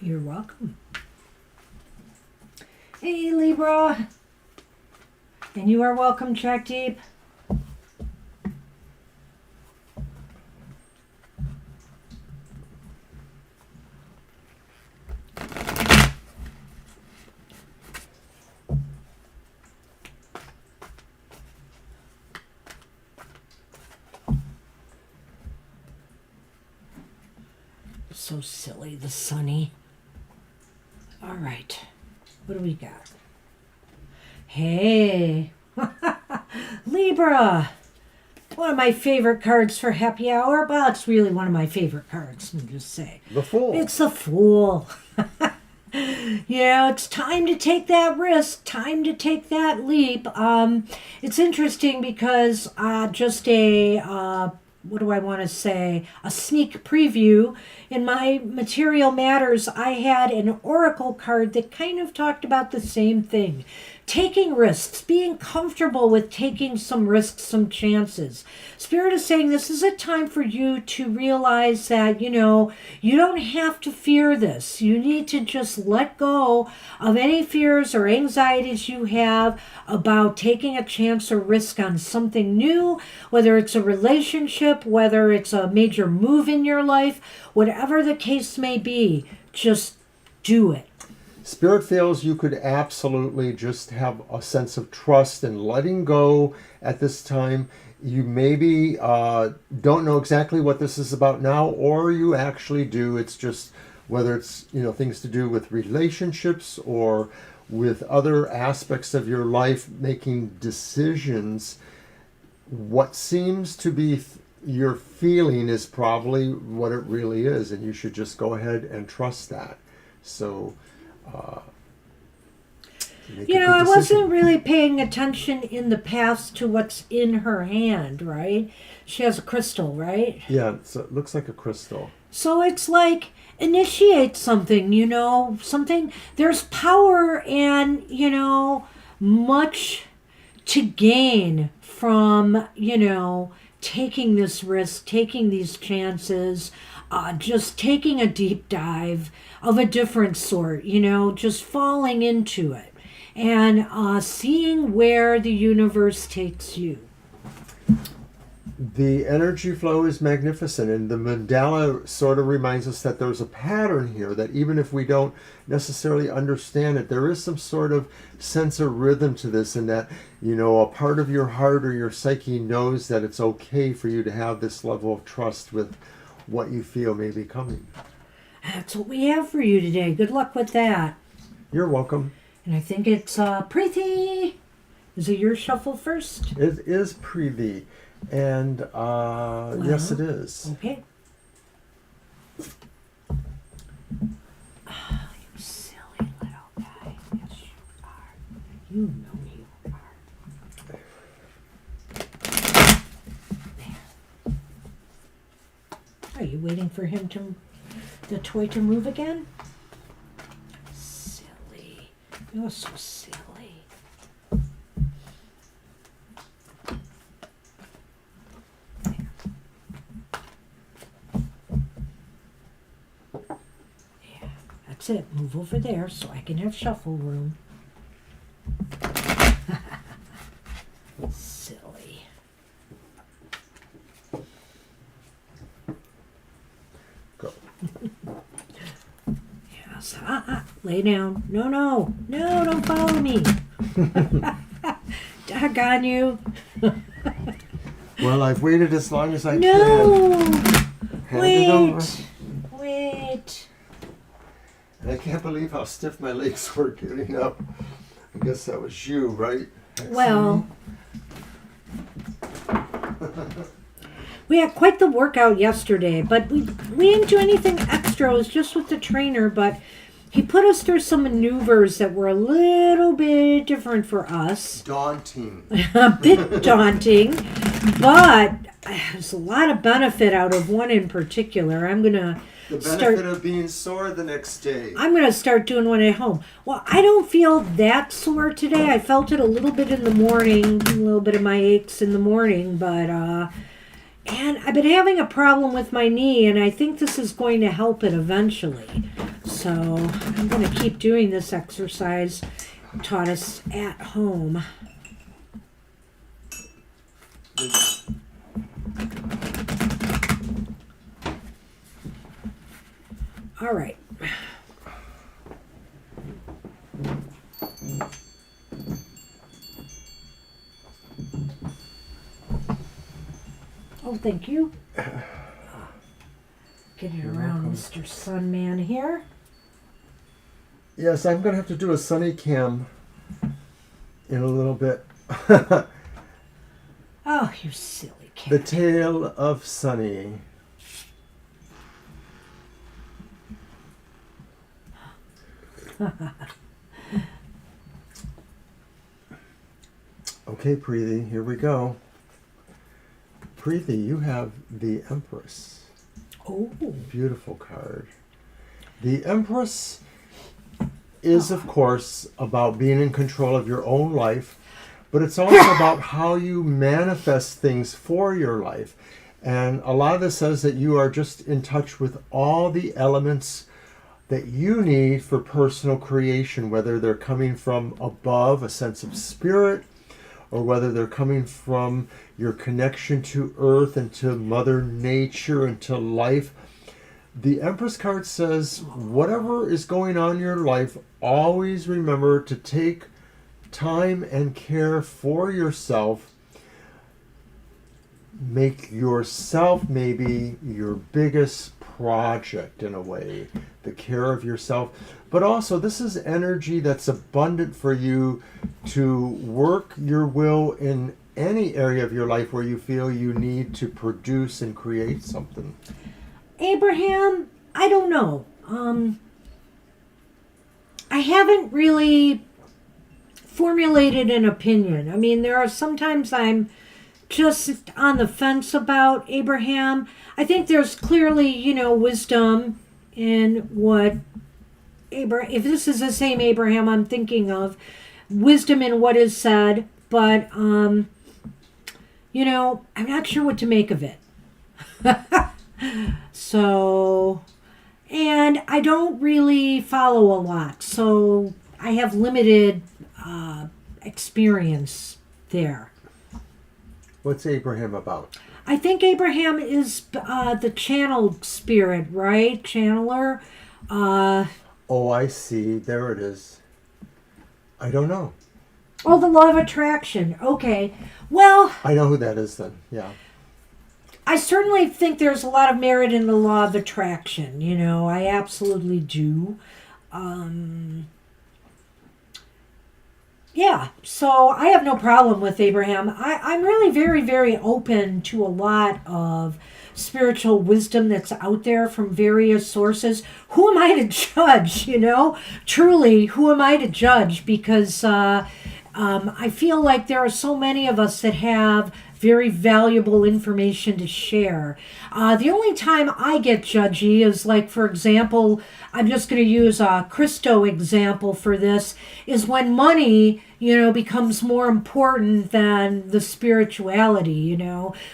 You're welcome. Hey, Libra. And you are welcome, Jagdeep. So silly, the Sunny. All right. What do we got? Hey. Libra. One of my favorite cards for happy hour. Well, it's really one of my favorite cards, let me just say. The Fool. It's the Fool. It's time to take that risk, time to take that leap. It's interesting because just what do I want to say? A sneak preview. In my Material Matters, I had an oracle card that kind of talked about the same thing. Taking risks, being comfortable with taking some risks, some chances. Spirit is saying this is a time for you to realize that, you don't have to fear this. You need to just let go of any fears or anxieties you have about taking a chance or risk on something new, whether it's a relationship, whether it's a major move in your life, whatever the case may be, just do it. Spirit feels you could absolutely just have a sense of trust and letting go at this time. You maybe don't know exactly what this is about now, or you actually do. It's just whether it's things to do with relationships or with other aspects of your life, making decisions. What seems to be your feeling is probably what it really is, and you should just go ahead and trust that. So I wasn't really paying attention in the past to what's in her hand, right? She has a crystal, right? Yeah, it looks like a crystal. So it's like initiate something, something. There's power and, much to gain from, taking this risk, taking these chances, just taking a deep dive of a different sort, just falling into it and seeing where the universe takes you. The energy flow is magnificent, and the mandala sort of reminds us that there's a pattern here, that even if we don't necessarily understand it, there is some sort of sense of rhythm to this, and that, a part of your heart or your psyche knows that it's okay for you to have this level of trust with what you feel may be coming. That's what we have for you today. Good luck with that. You're welcome. And I think it's Preeti. Is it your shuffle first? It is Preeti. And yes, it is. Okay. Oh, you silly little guy. Yes, you are. You know you are. There. Are you waiting for the toy to move again? Silly. You're so silly. That's it. Move over there so I can have shuffle room. Silly. Go. Yes. Lay down. No, don't follow me. Doggone you. Well, I've waited as long as I can. No. Hand it over. Wait. And I can't believe how stiff my legs were getting up. I guess that was you, right? Well, we had quite the workout yesterday, but we didn't do anything extra. It was just with the trainer, but he put us through some maneuvers that were a little bit different for us. Daunting. A bit daunting, but there's a lot of benefit out of one in particular. I'm going to The benefit of being sore the next day. I'm going to start doing one at home. Well, I don't feel that sore today. I felt it a little bit in the morning, a little bit of my aches in the morning, but and I've been having a problem with my knee, and I think this is going to help it eventually. So I'm going to keep doing this exercise taught us at home. All right. Oh, thank you. Get it around Mr. Sunman here. Yes, I'm going to have to do a sunny cam in a little bit. Oh, you silly cat. The Tale of Sunny. Okay, Preeti, here we go. Preeti, you have the Empress. Oh. Beautiful card. The Empress is, of course, about being in control of your own life, but it's also about how you manifest things for your life. And a lot of this says that you are just in touch with all the elements that you need for personal creation, whether they're coming from above, a sense of spirit, or whether they're coming from your connection to earth and to Mother Nature and to life. The Empress card says, whatever is going on in your life, always remember to take time and care for yourself. Make yourself maybe your biggest project in a way, the care of yourself. But also, this is energy that's abundant for you to work your will in any area of your life where you feel you need to produce and create something. Abraham, I don't know. I haven't really formulated an opinion. I mean, there are sometimes I'm just on the fence about Abraham. I think there's clearly, wisdom in what if this is the same Abraham I'm thinking of, wisdom in what is said, but I'm not sure what to make of it. So, and I don't really follow a lot, so I have limited experience there. What's Abraham about? I think Abraham is the channeled spirit, right? Channeler. Oh, I see. There it is. I don't know. Oh, the law of attraction. Okay. Well, I know who that is then. Yeah. I certainly think there's a lot of merit in the law of attraction. I absolutely do. Yeah, so I have no problem with Abraham. I'm really very, very open to a lot of spiritual wisdom that's out there from various sources. Who am I to judge, Truly, who am I to judge? Because I feel like there are so many of us that have very valuable information to share. The only time I get judgy is like, for example, I'm just going to use a Christo example for this, is when money, becomes more important than the spirituality,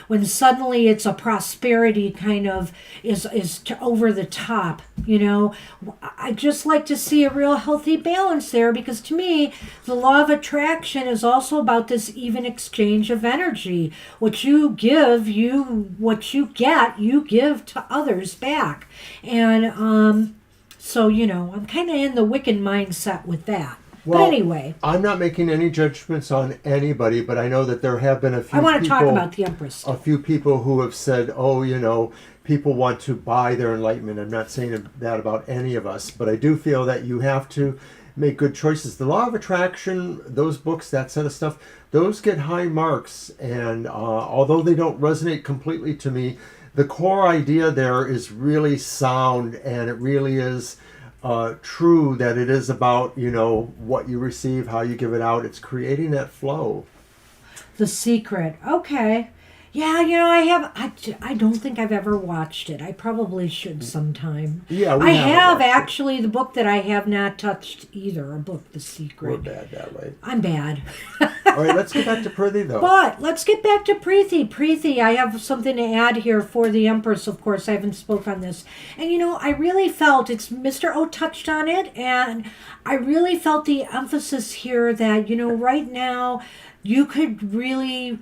when suddenly it's a prosperity kind of is over the top, I just like to see a real healthy balance there, because to me, the law of attraction is also about this even exchange of energy. What you give, what you get, you give to others back. And so, I'm kind of in the Wiccan mindset with that. Well, but anyway, I'm not making any judgments on anybody, but I know that there have been a few I want to people, talk about the Empress. a few people who have said, oh, people want to buy their enlightenment. I'm not saying that about any of us, but I do feel that you have to make good choices. The law of attraction, those books, that set of stuff, those get high marks. And although they don't resonate completely to me, the core idea there is really sound, and it really is true that it is about, what you receive, how you give it out. It's creating that flow. The Secret. Okay. Yeah, I don't think I've ever watched it. I probably should sometime. Yeah, I have watched it. Actually, the book that I have not touched either, a book, The Secret. We're bad that way. I'm bad. All right, let's get back to Prithvi, though. But let's get back to Preethi. Preethi, I have something to add here for the Empress, of course. I haven't spoke on this. And, I really felt, Mr. O touched on it, and I really felt the emphasis here that, right now, you could really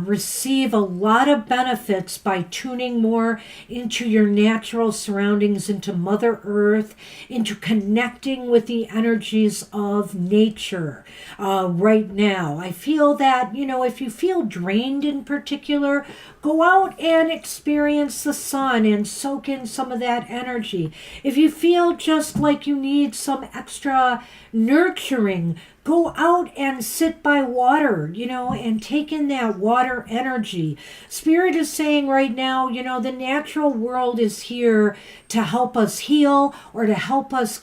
receive a lot of benefits by tuning more into your natural surroundings, into Mother Earth, into connecting with the energies of nature right now. I feel that, if you feel drained in particular, go out and experience the sun and soak in some of that energy. If you feel just like you need some extra nurturing, go out and sit by water, and take in that water energy. Spirit is saying right now, the natural world is here to help us heal, or to help us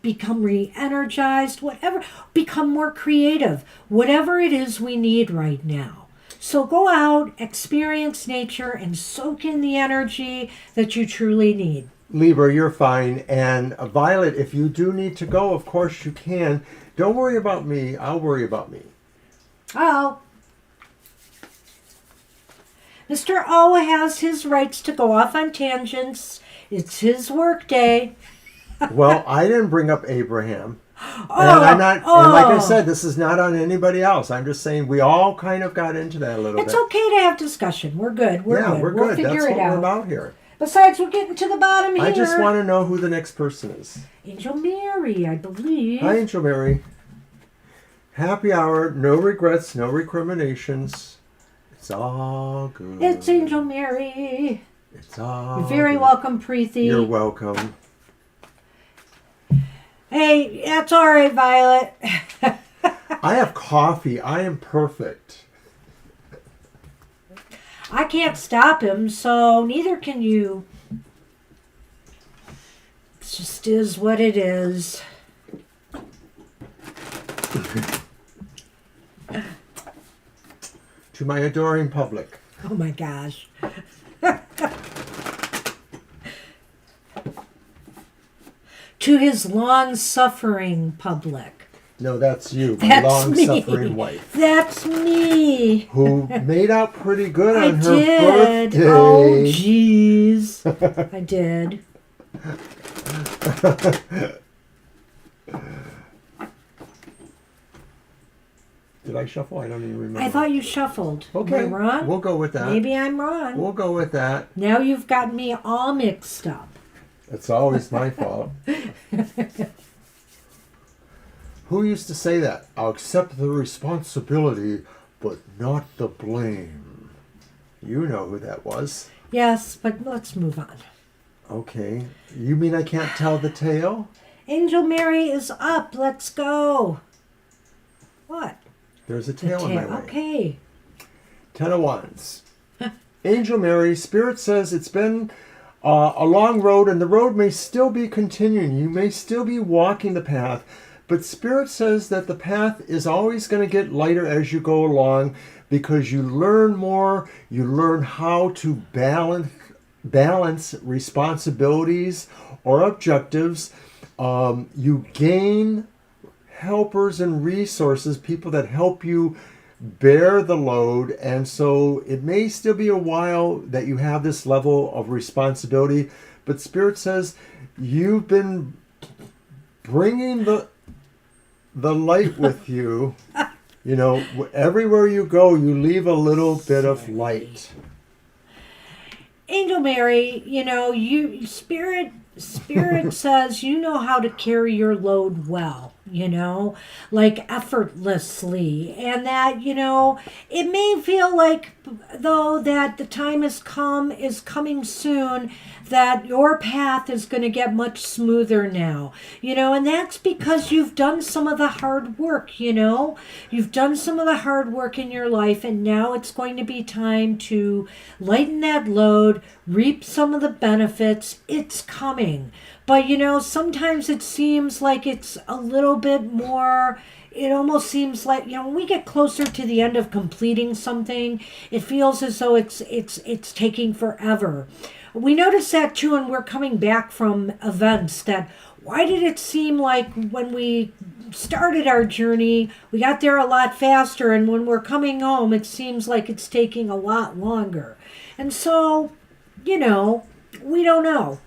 become re-energized, whatever, become more creative, whatever it is we need right now. So go out, experience nature, and soak in the energy that you truly need. Libra, you're fine. And Violet, if you do need to go, of course you can. Don't worry about me. I'll worry about me. Oh. Mr. O has his rights to go off on tangents. It's his work day. Well, I didn't bring up Abraham. Oh, and I'm not, and like I said, this is not on anybody else. I'm just saying we all kind of got into that a little bit. It's okay to have discussion. We're good. We're good. We're We'll good. figure That's it what out. we're about here. Besides, we're getting to the bottom here. I just want to know who the next person is. Angel Mary, I believe. Hi, Angel Mary. Happy hour. No regrets. No recriminations. It's all good. It's Angel Mary. It's all You're very good. welcome, Preethi. You're welcome. Hey, that's all right, Violet. I have coffee. I am perfect. I can't stop him, so neither can you. It just is what it is. To my adoring public. Oh my gosh. To his long-suffering public. No, that's you, my That's long-suffering me. wife, That's me. who made out pretty good I on her did. birthday. Oh, jeez. I did. Did I shuffle? I don't even remember. I thought you shuffled. Okay, Am I wrong? we'll go with that. Maybe I'm wrong. We'll go with that. Now you've got me all mixed up. It's always my fault. Who used to say that? I'll accept the responsibility, but not the blame. You know who that was. Yes, but let's move on. Okay. You mean I can't tell the tale? Angel Mary is up. Let's go. What? There's a tale in my way. Okay. 10 of Wands. Angel Mary, Spirit says it's been a long road, and the road may still be continuing. You may still be walking the path, but Spirit says that the path is always going to get lighter as you go along, because you learn more, you learn how to balance responsibilities or objectives. You gain helpers and resources, people that help you bear the load, and so it may still be a while that you have this level of responsibility, but Spirit says you've been bringing the light with you. You know, everywhere you go, you leave a little bit of light. Angel Mary, Spirit says you know how to carry your load well, like effortlessly. And that, it may feel like, though, that the time is coming soon, that your path is going to get much smoother now, and that's because you've done some of the hard work, you've done some of the hard work in your life, and now it's going to be time to lighten that load, reap some of the benefits. It's coming. But, sometimes it seems like it's a little bit more, it almost seems like, when we get closer to the end of completing something, it feels as though it's taking forever. We notice that too, and we're coming back from events, that why did it seem like when we started our journey, we got there a lot faster, and when we're coming home, it seems like it's taking a lot longer. And so, we don't know.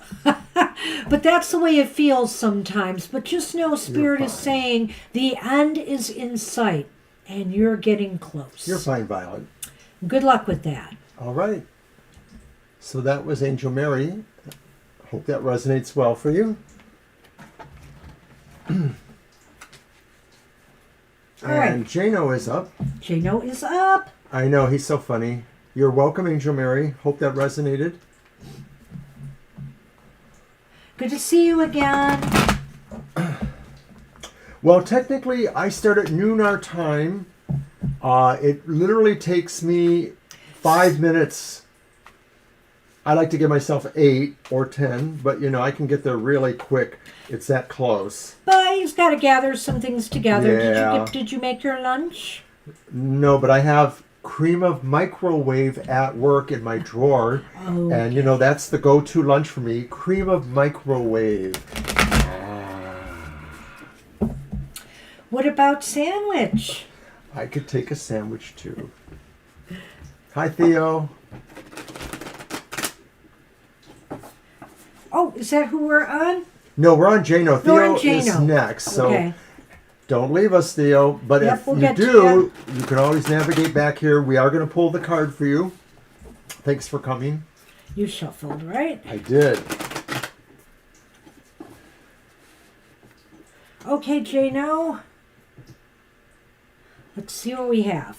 But that's the way it feels sometimes. But just know Spirit is saying the end is in sight, and you're getting close. You're fine, Violet. Good luck with that. All right. So that was Angel Mary. Hope that resonates well for you. All right. And Jano is up. Jano is up. I know, he's so funny. You're welcome, Angel Mary. Hope that resonated. Good to see you again. Well, technically, I start at noon our time. It literally takes me 5 minutes. I like to give myself 8 or 10, but I can get there really quick. It's that close. But he's got to gather some things together. Yeah. Did you make your lunch? No, but I have cream of microwave at work in my drawer. Oh. And that's the go-to lunch for me. Cream of microwave. What about sandwich? I could take a sandwich too. Hi, Theo. Oh, is that who we're on? No, we're on Jano. Theo We're on is Jano. next. So Okay. don't leave us, Theo. But Yep, if we'll you get to do, you can always navigate back here. We are going to pull the card for you. Thanks for coming. You shuffled, right? I did. Okay, Jano. Let's see what we have.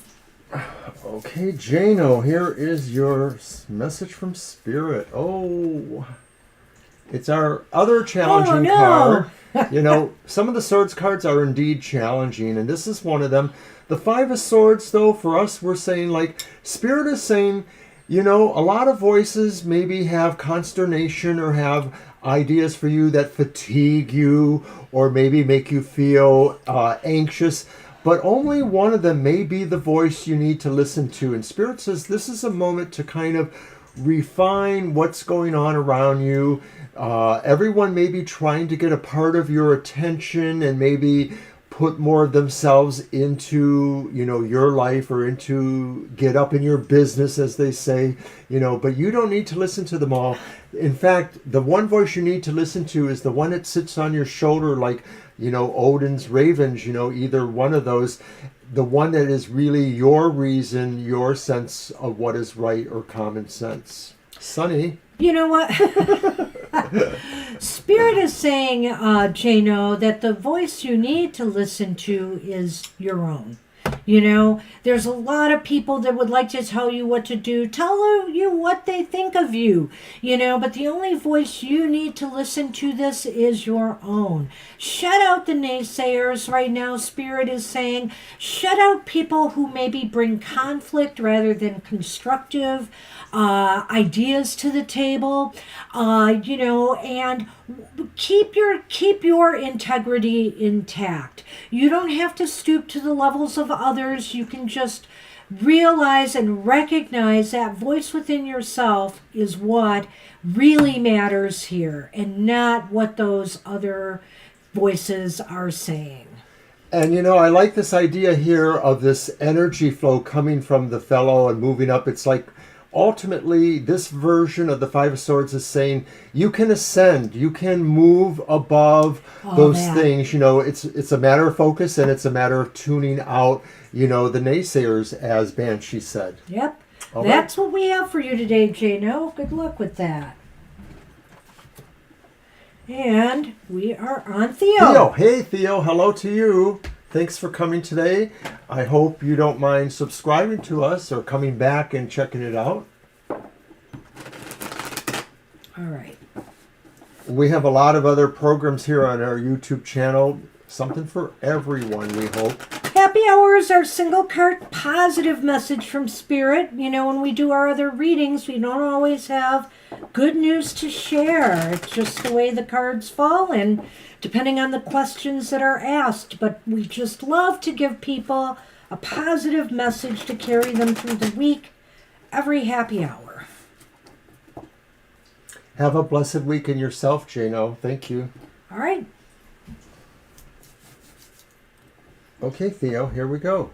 Okay, Jano, here is your message from Spirit. Oh, it's our other challenging card. Some of the Swords cards are indeed challenging, and this is one of them. The Five of Swords, though, for us, we're saying, Spirit is saying, a lot of voices maybe have consternation or have ideas for you that fatigue you or maybe make you feel anxious. But only one of them may be the voice you need to listen to. And Spirit says this is a moment to kind of refine what's going on around you. Everyone may be trying to get a part of your attention and maybe put more of themselves into, your life, or into get up in your business, as they say, but you don't need to listen to them all. In fact, the one voice you need to listen to is the one that sits on your shoulder, like, Odin's ravens, either one of those, the one that is really your reason, your sense of what is right, or common sense. Sonny. You know what? Spirit is saying, Jano, that the voice you need to listen to is your own. There's a lot of people that would like to tell you what to do, tell you what they think of you, but the only voice you need to listen to this is your own. Shut out the naysayers right now, Spirit is saying. Shut out people who maybe bring conflict rather than constructive ideas to the table, and keep your integrity intact. You don't have to stoop to the levels of others. You can just realize and recognize that voice within yourself is what really matters here, and not what those other voices are saying. And I like this idea here of this energy flow coming from the fellow and moving up. It's like, ultimately, this version of the Five of Swords is saying you can ascend, you can move above those things. It's a matter of focus, and it's a matter of tuning out, the naysayers, as Banshee said. Yep. All That's what we have for you today, Jano. Good luck with that. And we are on Theo. Hey, Theo. Hello to you. Thanks for coming today. I hope you don't mind subscribing to us or coming back and checking it out. All right. We have a lot of other programs here on our YouTube channel. Something for everyone, we hope. Happy Hour is our single card positive message from Spirit. When we do our other readings, we don't always have good news to share. It's just the way the cards fall, and depending on the questions that are asked. But we just love to give people a positive message to carry them through the week every happy hour. Have a blessed week in yourself, Jano. Thank you. All right. Okay, Theo, here we go.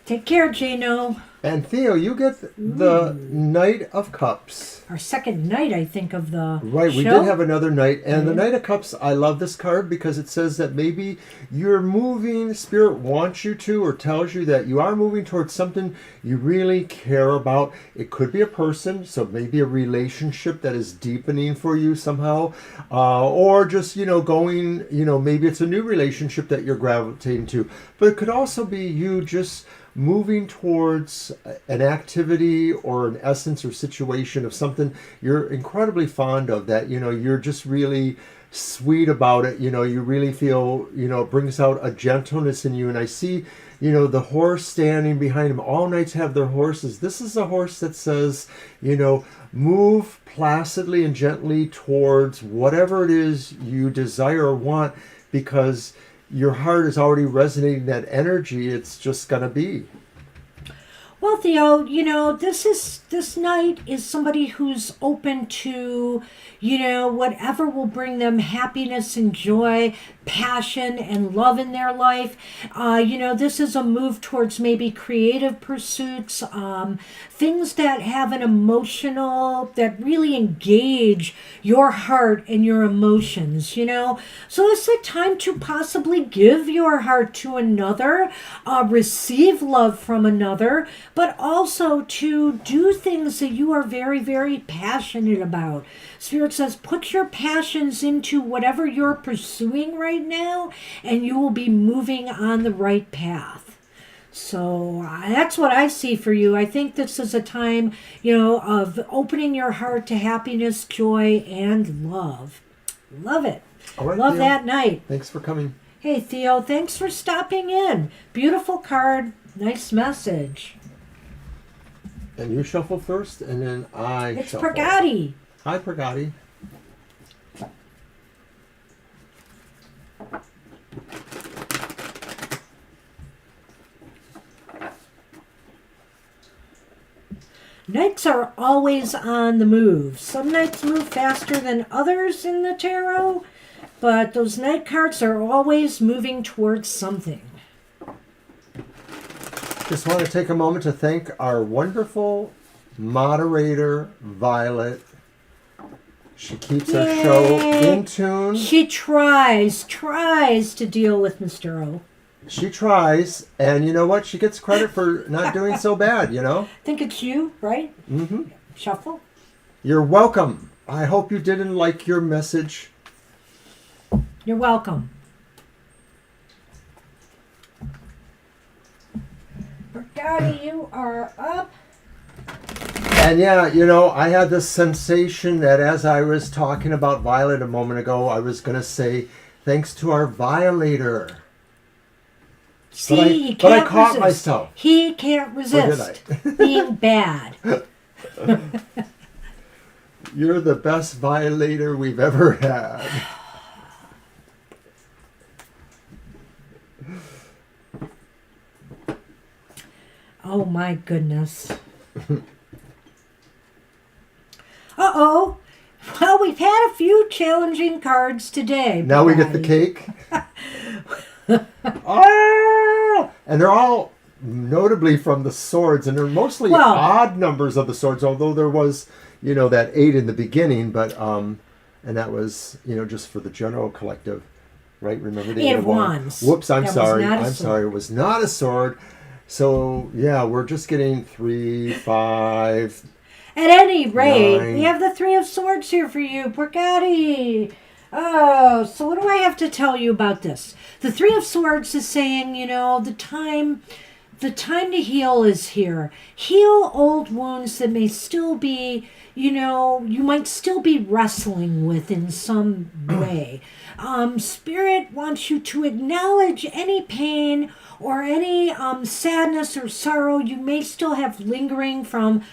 Take care, Jano. And Theo, you get the Knight of Cups. Our second night, I think, of the Right, we show. did have another night. And the Knight of Cups, I love this card because it says that maybe you're moving, Spirit wants you to, or tells you that you are moving towards something you really care about. It could be a person, so maybe a relationship that is deepening for you somehow. Or just, going, maybe it's a new relationship that you're gravitating to. But it could also be you just moving towards an activity or an essence or situation of something you're incredibly fond of, that you're just really sweet about it. You really feel, it brings out a gentleness in you. And I see, the horse standing behind him. All knights have their horses. This is a horse that says, move placidly and gently towards whatever it is you desire or want, because your heart is already resonating that energy. It's just going to be. Well, Theo, this knight is somebody who's open to, whatever will bring them happiness and joy, passion and love in their life. This is a move towards maybe creative pursuits, things that have an emotional, that really engage your heart and your emotions, So it's a time to possibly give your heart to another, receive love from another, but also to do things that you are very, very passionate about. Spirit says, put your passions into whatever you're pursuing right now, and you will be moving on the right path. So that's what I see for you. I think this is a time, of opening your heart to happiness, joy, and love. Love it. All right, Love Theo. that night. Thanks for coming. Hey, Theo, thanks for stopping in. Beautiful card. Nice message. And you shuffle first, and then I It's shuffle. Pragati. Hi, Pragati. Knights are always on the move. Some knights move faster than others in the tarot. but those knight cards are always moving towards something. Just want to take a moment to thank our wonderful moderator, Violet. She keeps our show in tune. She tries to deal with Mr. O. She tries, and you know what? She gets credit for not doing so bad, you know? I think it's you, right? Mm-hmm. Shuffle. You're welcome. I hope you didn't like your message. You're welcome. Brigatti, you are up. And yeah, you know, I had this sensation that as I was talking about Violet a moment ago, I was going to say, thanks to our Violator. See, but I caught myself. He can't resist being bad. You're the best Violator we've ever had. Oh my goodness. Uh-oh. Well, we've had a few challenging cards today. Now we get the cake. Oh! And they're all notably from the swords, and they're mostly odd numbers of the swords, although there was, you know, that 8 in the beginning, but and that was, you know, just for the general collective, right? Remember the 8 of Wands. Whoops, I'm sorry. I'm sorry. It was not a sword. So, yeah, we're just getting 3, 5. At any rate, 9. we have the 3 of Swords here for you, Brigatti. Oh, so what do I have to tell you about this? The 3 of Swords is saying, you know, the time to heal is here. Heal old wounds that may still be, you know, you might still be wrestling with in some way. Spirit wants you to acknowledge any pain or any sadness or sorrow you may still have lingering from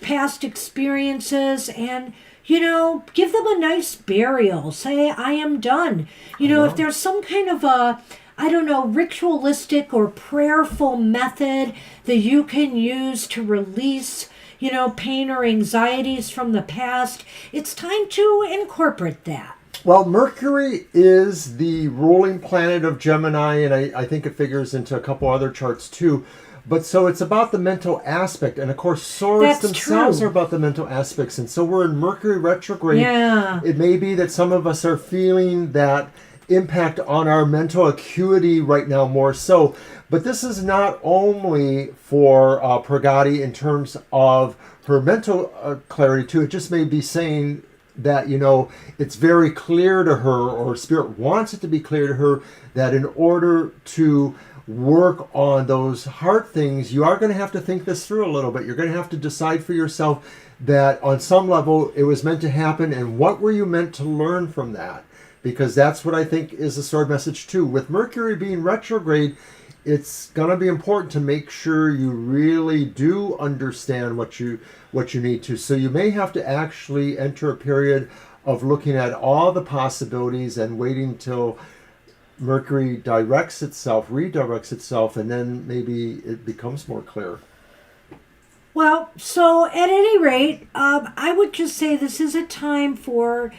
past experiences, and you know, give them a nice burial. Say, I am done. You know, if there's some kind of a, I don't know, ritualistic or prayerful method that you can use to release, you know, pain or anxieties from the past, it's time to incorporate that. Well, Mercury is the ruling planet of Gemini, and I think it figures into a couple other charts too. But so it's about the mental aspect, and of course swords themselves are about the mental aspects, and so we're in Mercury retrograde. Yeah. It may be that some of us are feeling that impact on our mental acuity right now more so, but this is not only for Brigatti in terms of her mental clarity too. It just may be saying that, you know, it's very clear to her, or Spirit wants it to be clear to her, that in order to work on those hard things, you are going to have to think this through a little bit. You're going to have to decide for yourself that on some level it was meant to happen, and what were you meant to learn from that? Because that's what I think is the sword message too. With Mercury being retrograde, it's going to be important to make sure you really do understand what you need to. So you may have to actually enter a period of looking at all the possibilities and waiting till Mercury redirects itself, and then maybe it becomes more clear. Well, so at any rate, I would just say this is a time for,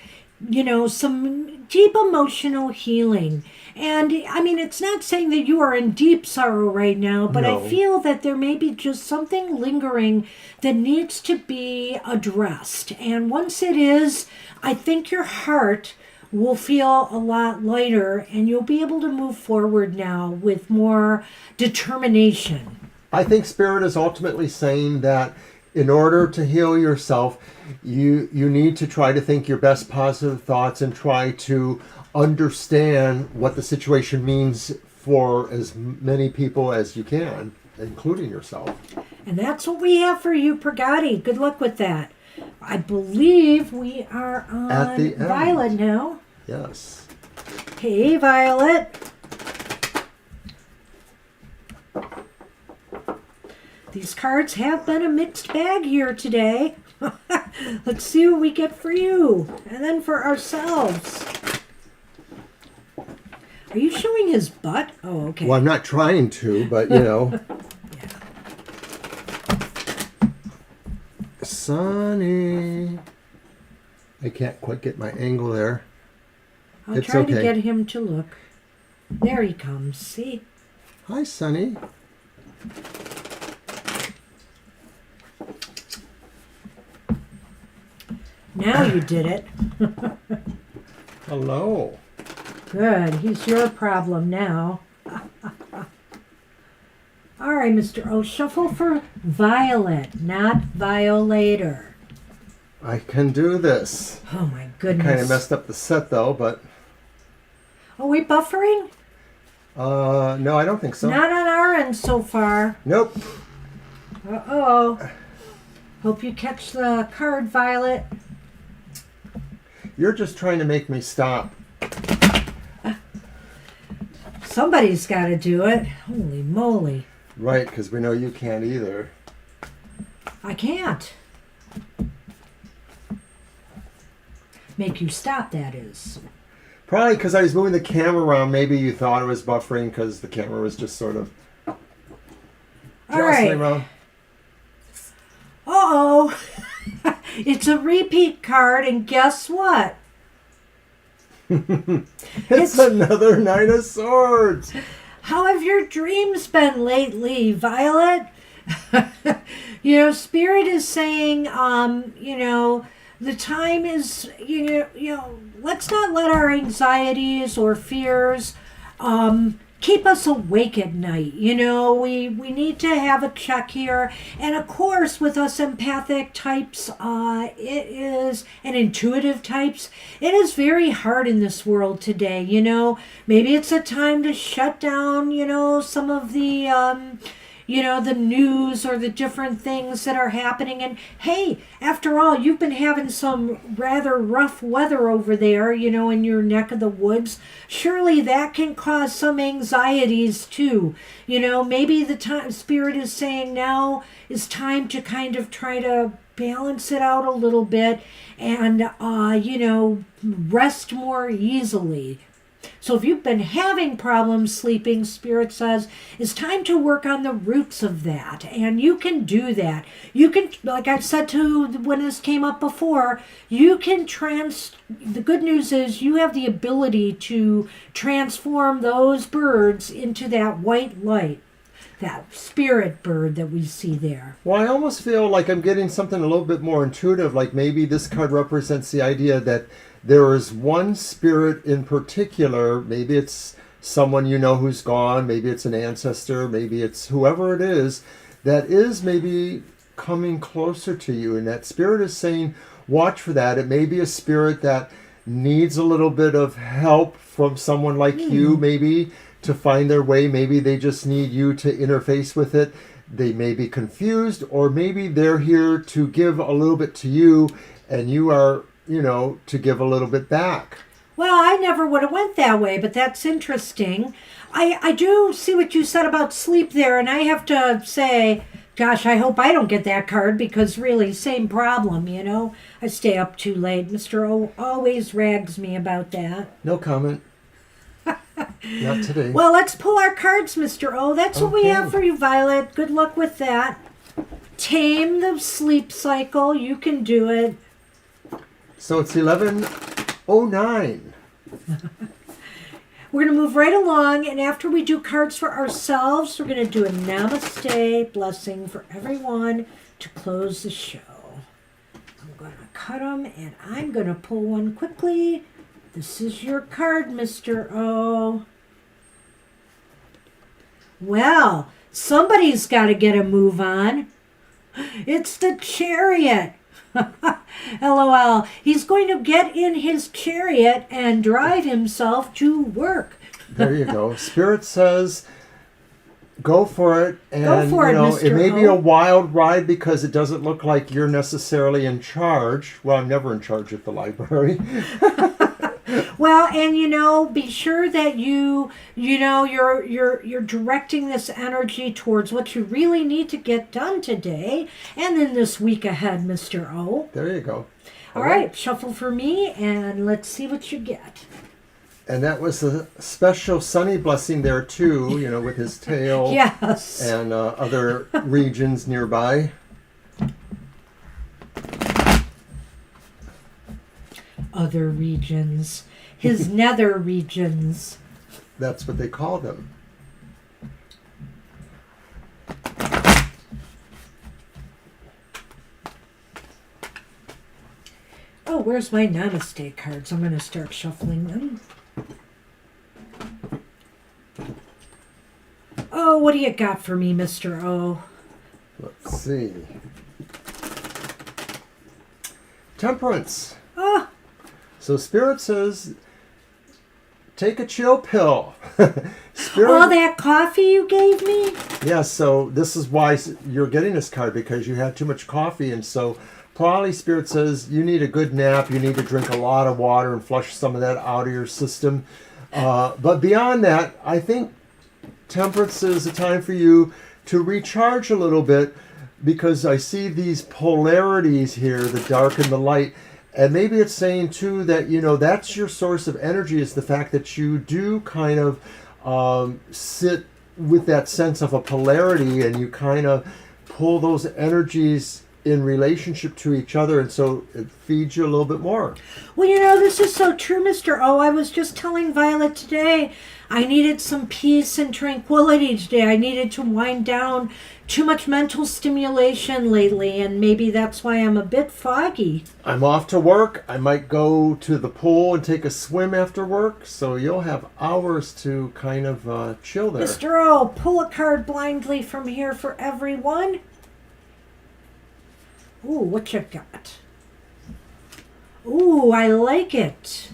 you know, some deep emotional healing. And I mean, it's not saying that you are in deep sorrow right now, but No. I feel that there may be just something lingering that needs to be addressed. And once it is, I think your heart will feel a lot lighter, and you'll be able to move forward now with more determination. I think Spirit is ultimately saying that in order to heal yourself, you need to try to think your best positive thoughts and try to understand what the situation means for as many people as you can, including yourself. And that's what we have for you, Brigatti. Good luck with that. I believe we are on At the end. Violet now. Yes. Hey, Violet. These cards have been a mixed bag here today. Let's see what we get for you, and then for ourselves. Are you showing his butt? Oh, okay. Well, I'm not trying to, but you know. Sunny. I can't quite get my angle there. I'll It's try to okay. get him to look. There he comes. See? Hi, Sonny. Now you did it. Hello. Good. He's your problem now. All right, Mr. O. Shuffle for Violet, not Violator. I can do this. Oh, my goodness. Kind of messed up the set, though, but... Are we buffering? No, I don't think so. Not on our end so far. Nope. Uh-oh. Hope you catch the card, Violet. You're just trying to make me stop. Somebody's got to do it. Holy moly. Right, because we know you can't either. I can't. Make you stop, that is. Probably because I was moving the camera around. Maybe you thought it was buffering because the camera was just sort of All jostling right. around. Uh-oh. It's a repeat card, and guess what? It's another Nine of Swords. How have your dreams been lately, Violet? Spirit is saying, the time is, let's not let our anxieties or fears keep us awake at night. We need to have a check here. And of course, with us empathic types, it is, and intuitive types, it is very hard in this world today. Maybe it's a time to shut down, some of the, the news or the different things that are happening. And hey, after all, you've been having some rather rough weather over there, in your neck of the woods. Surely that can cause some anxieties too. Maybe the time Spirit is saying now is time to kind of try to balance it out a little bit and, rest more easily. So if you've been having problems sleeping, Spirit says, it's time to work on the roots of that. And you can do that. You can, like I said to when this came up before, you can the good news is you have the ability to transform those birds into that white light, that spirit bird that we see there. Well, I almost feel like I'm getting something a little bit more intuitive, like maybe this card represents the idea that there is one spirit in particular. Maybe it's someone who's gone, maybe it's an ancestor, maybe it's whoever it is, that is maybe coming closer to you. And that spirit is saying, watch for that. It may be a spirit that needs a little bit of help from someone like you, maybe, to find their way. Maybe they just need you to interface with it. They may be confused, or maybe they're here to give a little bit to you, and you are, to give a little bit back. Well, I never would have went that way, but that's interesting. I do see what you said about sleep there, and I have to say, gosh, I hope I don't get that card, because really, same problem, I stay up too late. Mr. O always rags me about that. No comment. Not today. Well, let's pull our cards, Mr. O. That's what we Okay. have for you, Violet. Good luck with that. Tame the sleep cycle. You can do it. So it's 11:09. We're going to move right along, and after we do cards for ourselves, we're going to do a namaste blessing for everyone to close the show. I'm going to cut them, and I'm going to pull one quickly. This is your card, Mr. O. Well, somebody's got to get a move on. It's the Chariot. LOL. He's going to get in his chariot and drive himself to work. There you go. Spirit says, go for it. And, Go for it, Mr. it may be O. a wild ride because it doesn't look like you're necessarily in charge. Well, I'm never in charge at the library. Well, and be sure that you're directing this energy towards what you really need to get done today and then this week ahead, Mr. O. There you go. All right, shuffle for me and let's see what you get. And that was a special Sunny blessing there too, with his tail Yes. and other regions nearby. other regions, his nether regions. That's what they call them. Oh, where's my Namaste cards? I'm going to start shuffling them. Oh, what do you got for me, Mr. O? Let's see. Temperance. Ah, So Spirit says, take a chill pill. all that coffee you gave me? Yeah, so this is why you're getting this card, because you had too much coffee, and so probably Spirit says you need a good nap, you need to drink a lot of water and flush some of that out of your system. But beyond that, I think Temperance is a time for you to recharge a little bit, because I see these polarities here, the dark and the light. And maybe it's saying too that, that's your source of energy, is the fact that you do kind of sit with that sense of a polarity, and you kind of pull those energies in relationship to each other, and so it feeds you a little bit more. Well, this is so true, Mr. O. I was just telling Violet today I needed some peace and tranquility today. I needed to wind down too much mental stimulation lately, and maybe that's why I'm a bit foggy. I'm off to work. I might go to the pool and take a swim after work, so you'll have hours to kind of chill there. Mr. O, pull a card blindly from here for everyone. Ooh, what you got? Ooh, I like it.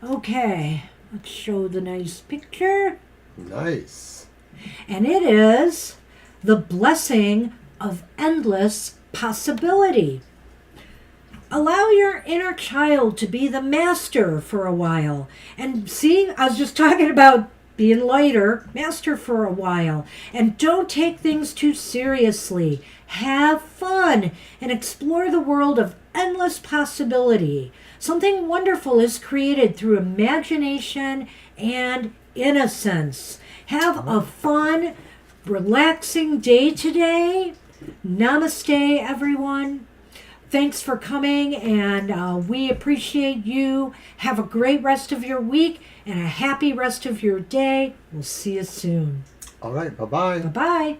Okay, let's show the nice picture. Nice. And it is the blessing of endless possibility. Allow your inner child to be the master for a while. And see, I was just talking about being lighter, master for a while. And don't take things too seriously. Have fun and explore the world of endless possibility. Something wonderful is created through imagination and innocence. Have a fun, relaxing day today. Namaste, everyone. Thanks for coming, and we appreciate you. Have a great rest of your week and a happy rest of your day. We'll see you soon. All right, bye-bye. Bye-bye.